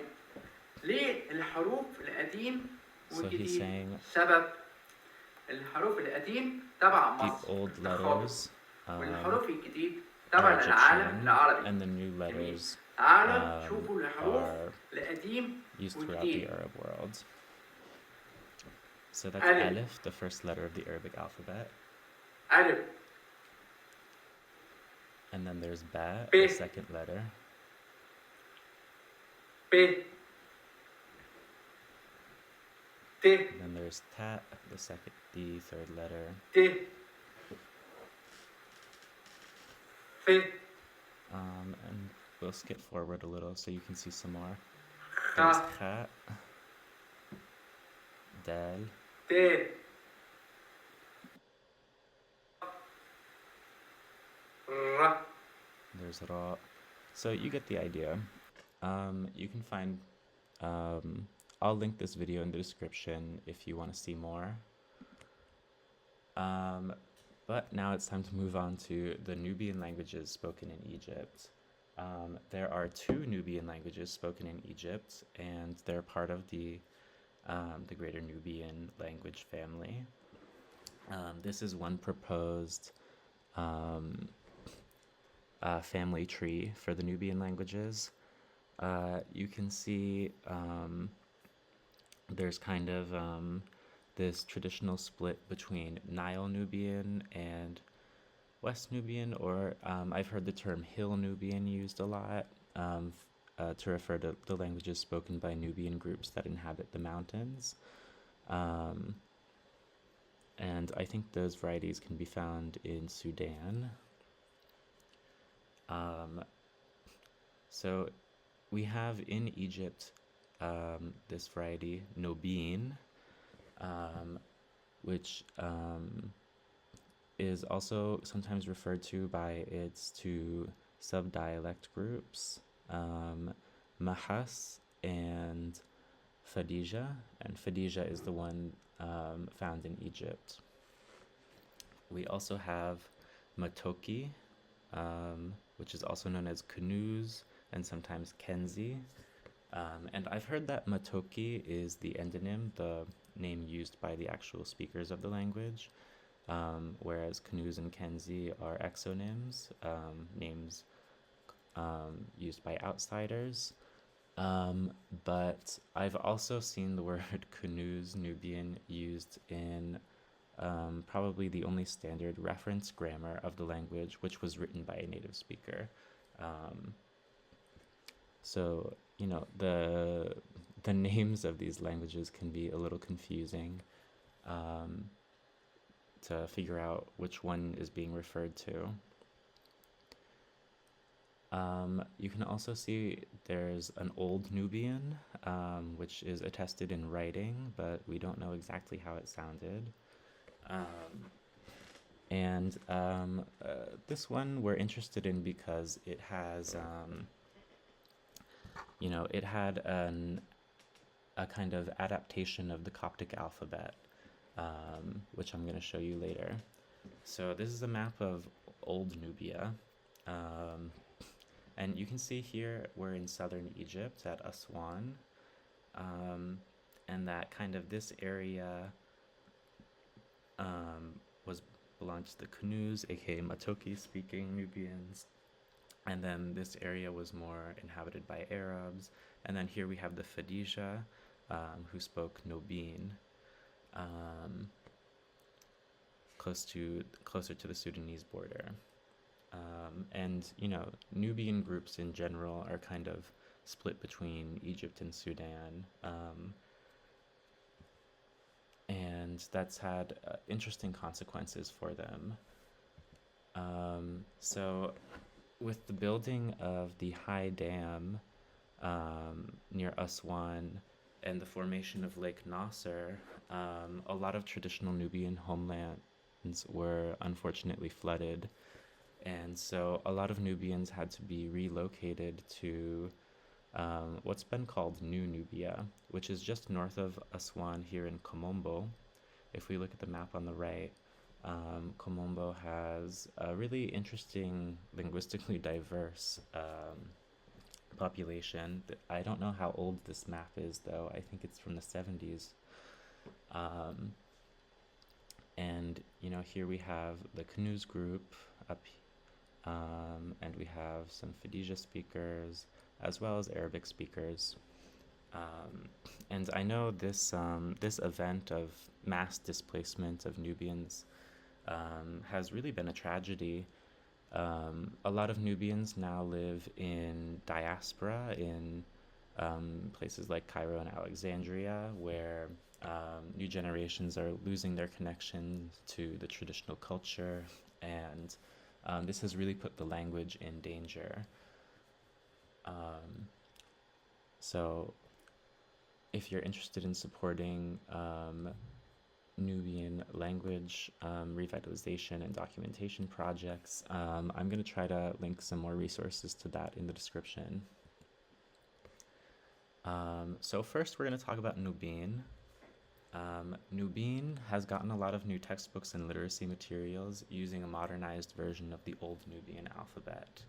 ليه الحروف القديم So he's والجديد؟ saying سبب الحروف القديم تبع the مصر old الخاطئ letters والحروف الجديد are تبع العالم Egyptian, العربي. and the new جميل. letters تعالوا شوفوا الحروف are القديم used throughout the والجديد. Arab world. So that's ألف Aleph, the first letter of the Arabic alphabet. ألف And then there's Ba, ب the second letter. ب ت And then there's Ta, the third letter. ت ف And we'll skip forward a little so you can see some more. خ There's Kha, Dal, ت ر. there's Ra. So you get the idea. You can find, I'll link this video in the description if you want to see more. But now it's time to move on to the Nubian languages spoken in Egypt. There are two Nubian languages spoken in Egypt, and they're part of the greater Nubian language family. This is one proposed family tree for the Nubian languages. You can see there's kind of this traditional split between Nile Nubian and West Nubian, or I've heard the term Hill Nubian used a lot to refer to the languages spoken by Nubian groups that inhabit the mountains. And I think those varieties can be found in Sudan. So we have in Egypt this variety, Nobiin, which is also sometimes referred to by its two subdialect groups, Mahas and Fadija, and Fadija is the one found in Egypt. We also have Matokki, which is also known as Kunuz and sometimes Kenzi, And I've heard that Matokki is the endonym, the name used by the actual speakers of the language, whereas Kanuz and Kenzi are exonyms, names used by outsiders. But I've also seen the word Kanuz Nubian used in probably the only standard reference grammar of the language, which was written by a native speaker. Um, so, you know, the names of these languages can be a little confusing um, to figure out which one is being referred to. You can also see there's an old Nubian, which is attested in writing, but we don't know exactly how it sounded. Um, and this one we're interested in because it has, it had a kind of adaptation of the Coptic alphabet, which I'm going to show you later. So this is a map of Old Nubia. And you can see here we're in southern Egypt at Aswan. And that kind of this area was belonged to the Kanuz, aka Matokki speaking Nubians. And then this area was more inhabited by Arabs. And then here we have the Fadija, who spoke Nobiin, closer to the Sudanese border. And Nubian groups in general are kind of split between Egypt and Sudan. And that's had interesting consequences for them. So with the building of the high dam near Aswan and the formation of Lake Nasser, a lot of traditional Nubian homelands were unfortunately flooded. And so a lot of Nubians had to be relocated to what's been called New Nubia, which is just north of Aswan here in Komombo. If we look at the map on the right, Komombo has a really interesting, linguistically diverse population. I don't know how old this map is, though. I think it's from the 70s. And here we have the Kanuz group up, and we have some Fadija speakers as well as Arabic speakers. And I know this event of mass displacement of Nubians has really been a tragedy. A lot of Nubians now live in diaspora in places like Cairo and Alexandria, where new generations are losing their connection to the traditional culture, and this has really put the language in danger. So if you're interested in supporting Nubian language revitalization and documentation projects, I'm going to try to link some more resources to that in the description. So first we're going to talk about Nobiin. Nobiin has gotten a lot of new textbooks and literacy materials using a modernized version of the old Nubian alphabet.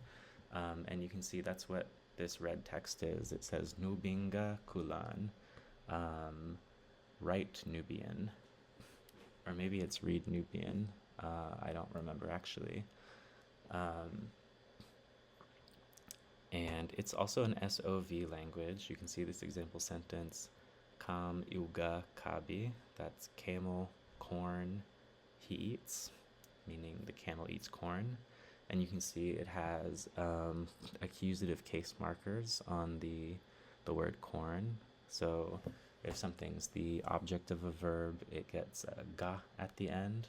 And you can see that's what this red text is. It says Nubinga Kulan, write Nubian. Or maybe it's read Nubian. I don't remember actually. And it's also an SOV language. You can see this example sentence, Kam Iuga Kabi, that's camel, corn, he eats, meaning the camel eats corn. And you can see it has accusative case markers on the word corn. So if something's the object of a verb, it gets ga at the end.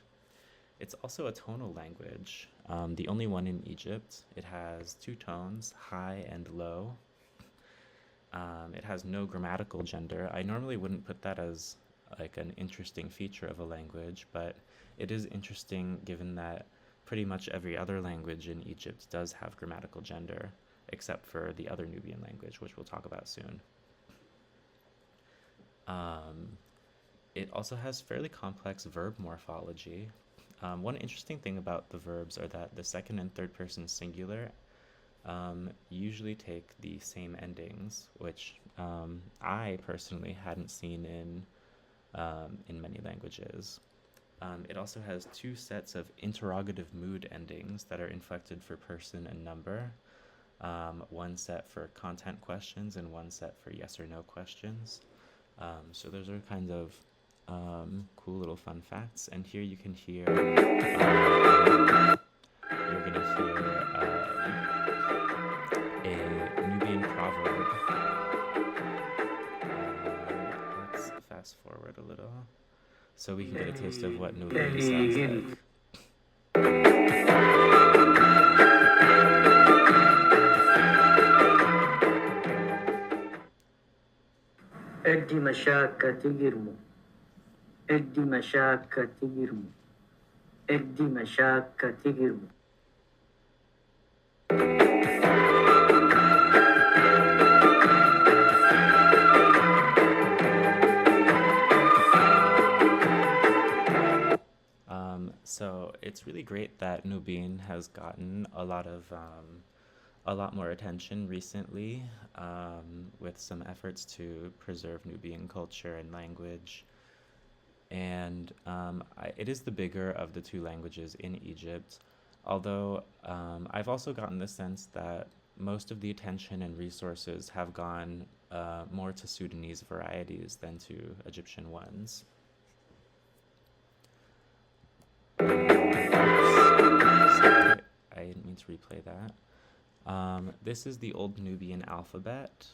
It's also a tonal language, the only one in Egypt. It has two tones, high and low. It has no grammatical gender. I normally wouldn't put that as like an interesting feature of a language, but it is interesting given that pretty much every other language in Egypt does have grammatical gender, except for the other Nubian language, which we'll talk about soon. It also has fairly complex verb morphology. One interesting thing about the verbs are that the second and third person singular usually take the same endings, which I personally hadn't seen in many languages. It also has two sets of interrogative mood endings that are inflected for person and number. One set for content questions and one set for yes or no questions. So those are kind of cool little fun facts. And here you can hear, you're gonna hear a Nubian proverb. Let's fast forward a little so we can get a taste of what Nubian sounds like. ادي مشاكة تجرمو ادي مشاكة تجرمو ادي مشاكة تجرمو. So it's really great that Nubian has gotten a lot more attention recently, with some efforts to preserve Nubian culture and language. And it is the bigger of the two languages in Egypt, although I've also gotten the sense that most of the attention and resources have gone more to Sudanese varieties than to Egyptian ones. Sorry, I didn't mean to replay that. This is the Old Nubian alphabet.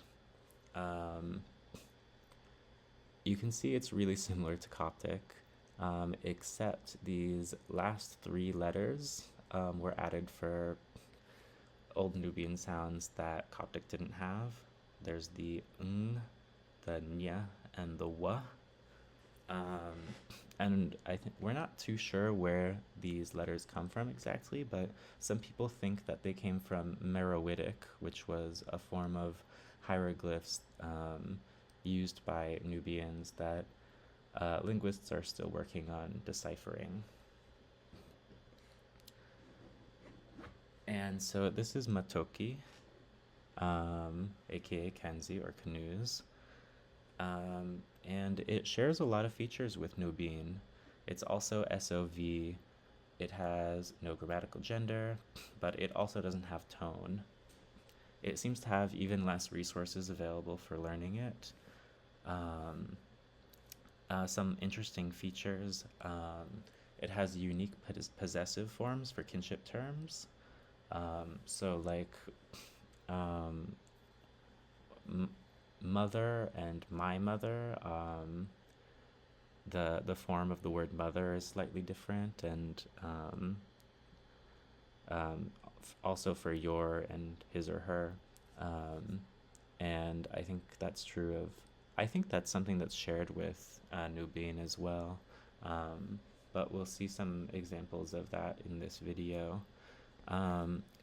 You can see it's really similar to Coptic, except these last three letters were added for Old Nubian sounds that Coptic didn't have. There's the ng, the nya, and the wa. And I think we're not too sure where these letters come from exactly, but some people think that they came from Meroitic, which was a form of hieroglyphs used by Nubians that linguists are still working on deciphering. And so this is Matokki, aka Kanzi or canoes. And it shares a lot of features with Nobiin. It's also SOV. It has no grammatical gender, but it also doesn't have tone. It seems to have even less resources available for learning it. Some interesting features. It has unique possessive forms for kinship terms. So like mother and my mother, the form of the word mother is slightly different, and also for your and his or her. And I think that's true of, I think that's something that's shared with Nubian as well. But we'll see some examples of that in this video.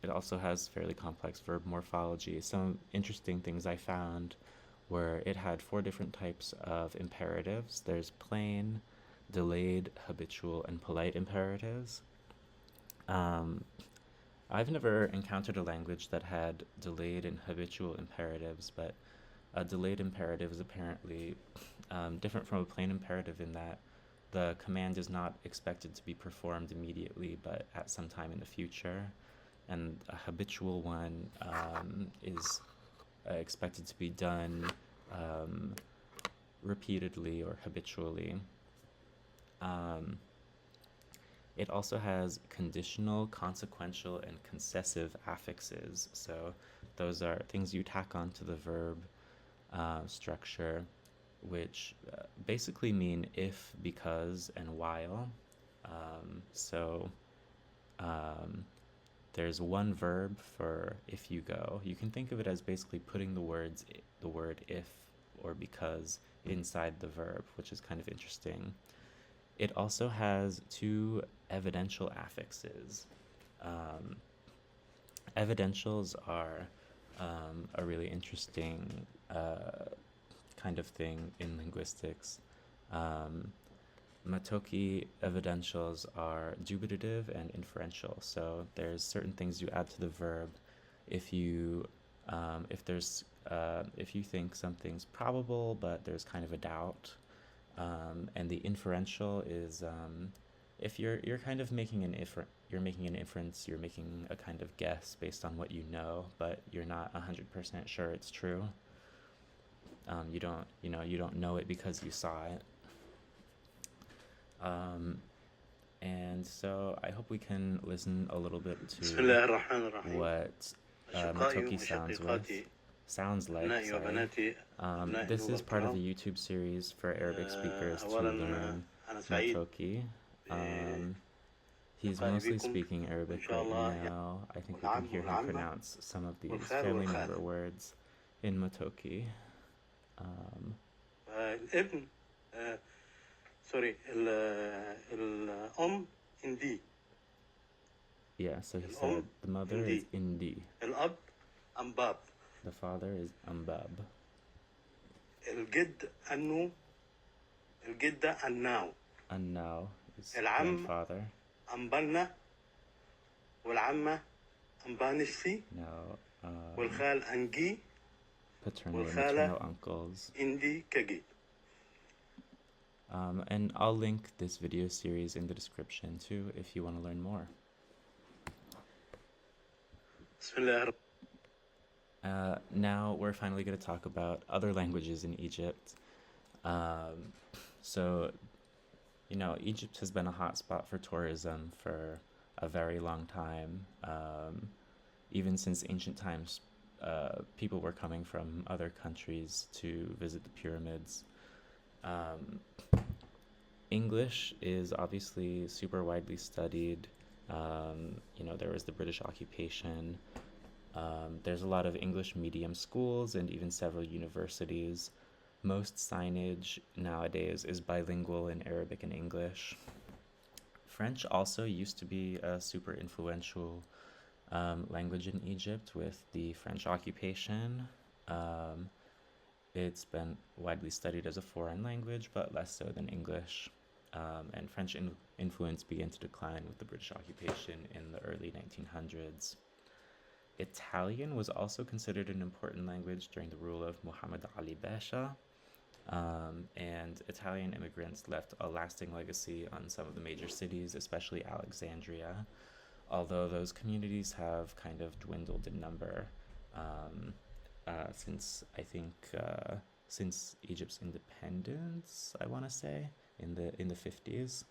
It also has fairly complex verb morphology. Some interesting things I found were it had 4 different types of imperatives. There's plain, delayed, habitual, and polite imperatives. I've never encountered a language that had delayed and habitual imperatives, but a delayed imperative is apparently different from a plain imperative in that the command is not expected to be performed immediately, but at some time in the future. And a habitual one is expected to be done repeatedly or habitually. It also has conditional, consequential, and concessive affixes. So those are things you tack onto the verb structure, which basically mean if, because, and while. There's one verb for if you go. You can think of it as basically putting the word if or because inside the verb, which is kind of interesting. It also has 2 evidential affixes. Evidentials are a really interesting kind of thing in linguistics. Matokki evidentials are dubitative and inferential. So there's certain things you add to the verb if you think something's probable but there's kind of a doubt, and the inferential is if you're kind of making you're making an inference, you're making a kind of guess based on what you know, but you're not 100% sure it's true. You don't know it because you saw it. And so I hope we can listen a little bit بسم to الله الرحمن الرحيم. what أشقائي Matokki وشقيقاتي sounds like. أبنائي Sorry. وبناتي أبناء This is part of a الكرام. YouTube series for Arabic speakers to أولا learn أنا سعيد Matokki. He's بلقائي mostly بكم speaking وإن Arabic شاء right الله now. I think we can والعم hear him والعمة pronounce some of these والخال family والخالة. member words in Matokki. الابن سوري الأم إندي. Yeah, so he said the mother is Indi, الأب أنباب. the father is Ambab, الجد أنو. الجدة أناو. and now is العم grandfather. أنبلنا. والعمة أنبانشتي. Now والخال أنجي. paternal and والخالة maternal uncles. إندي كجي. And I'll link this video series in the description too if you want to learn more. بسم الله Now we're finally going to talk about other languages in Egypt. So, Egypt has been a hotspot for tourism for a very long time. Even since ancient times, people were coming from other countries to visit the pyramids. English is obviously super widely studied. There was the British occupation. There's a lot of English medium schools and even several universities. Most signage nowadays is bilingual in Arabic and English. French also used to be a super influential language in Egypt with the French occupation. It's been widely studied as a foreign language, but less so than English. And French influence began to decline with the British occupation in the early 1900s. Italian was also considered an important language during the rule of Muhammad Ali Beja, and Italian immigrants left a lasting legacy on some of the major cities, especially Alexandria, although those communities have kind of dwindled in number since Egypt's independence, I want to say, in the 50s.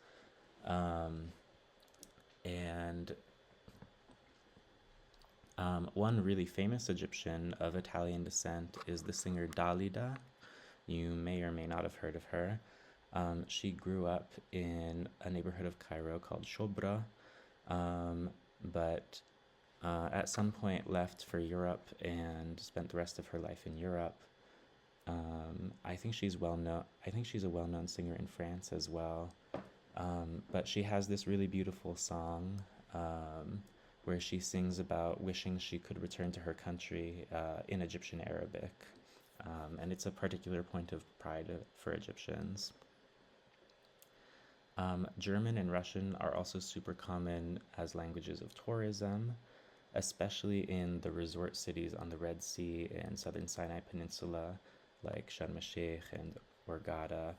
One really famous Egyptian of Italian descent is the singer Dalida. You may or may not have heard of her. She grew up in a neighborhood of Cairo called Shobra, but at some point left for Europe and spent the rest of her life in Europe. I think she's well known. I think she's a well-known singer in France as well. But she has this really beautiful song where she sings about wishing she could return to her country in Egyptian Arabic. And it's a particular point of pride for Egyptians. German and Russian are also super common as languages of tourism, especially in the resort cities on the Red Sea and southern Sinai Peninsula, like Sharm el-Sheikh and Hurghada,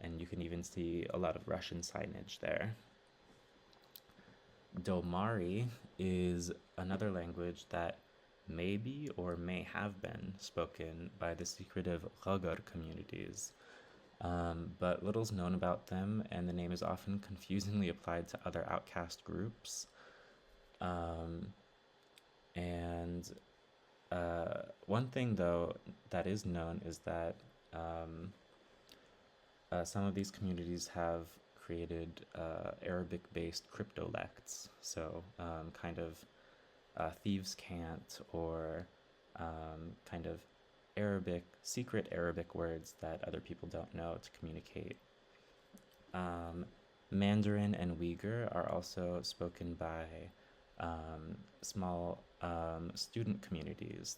and you can even see a lot of Russian signage there. Domari is another language that maybe or may have been spoken by the secretive Ghagar communities, but little's known about them, and the name is often confusingly applied to other outcast groups. One thing, though, that is known is that some of these communities have created Arabic-based cryptolects, so kind of thieves' cant or kind of secret Arabic words that other people don't know to communicate. Mandarin and Uyghur are also spoken by small student communities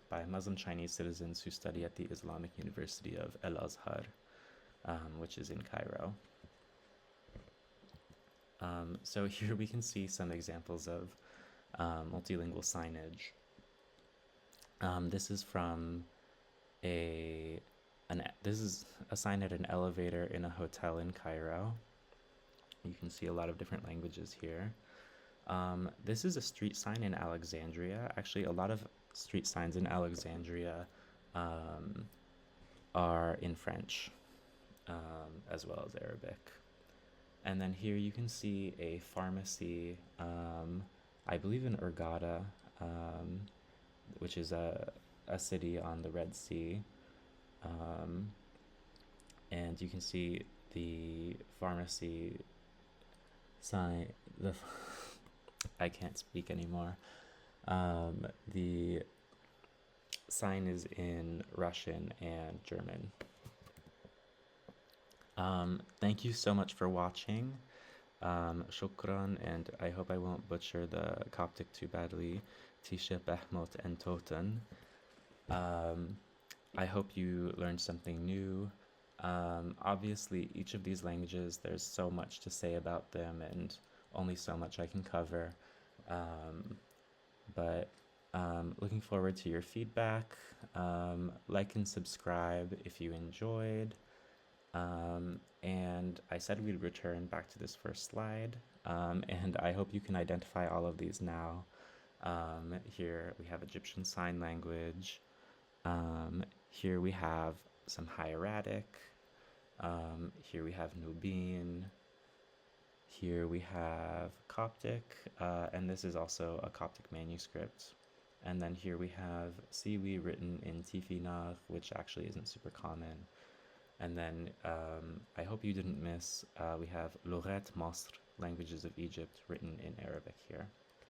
by Muslim Chinese citizens who study at the Islamic University of Al-Azhar, which is in Cairo. So here we can see some examples of multilingual signage. This is from this is a sign at an elevator in a hotel in Cairo. You can see a lot of different languages here. This is a street sign in Alexandria. Actually, a lot of street signs in Alexandria are in French, as well as Arabic. And then here you can see a pharmacy, I believe in Hurghada, which is a city on the Red Sea. And you can see the pharmacy sign. I can't speak anymore. The sign is in Russian and German. Thank you so much for watching. Shukran, and I hope I won't butcher the Coptic too badly. Tisha Behmot and Toten. I hope you learned something new. Obviously, each of these languages, there's so much to say about them and only so much I can cover. But looking forward to your feedback. Like and subscribe if you enjoyed. And I said we'd return back to this first slide. And I hope you can identify all of these now. Here we have Egyptian Sign Language. Here we have some hieratic. Here we have Nubian. Here we have Coptic, and this is also a Coptic manuscript. And then here we have Siwi written in Tifinagh, which actually isn't super common. And then I hope you didn't miss, we have Lughat Masr, Languages of Egypt, written in Arabic here.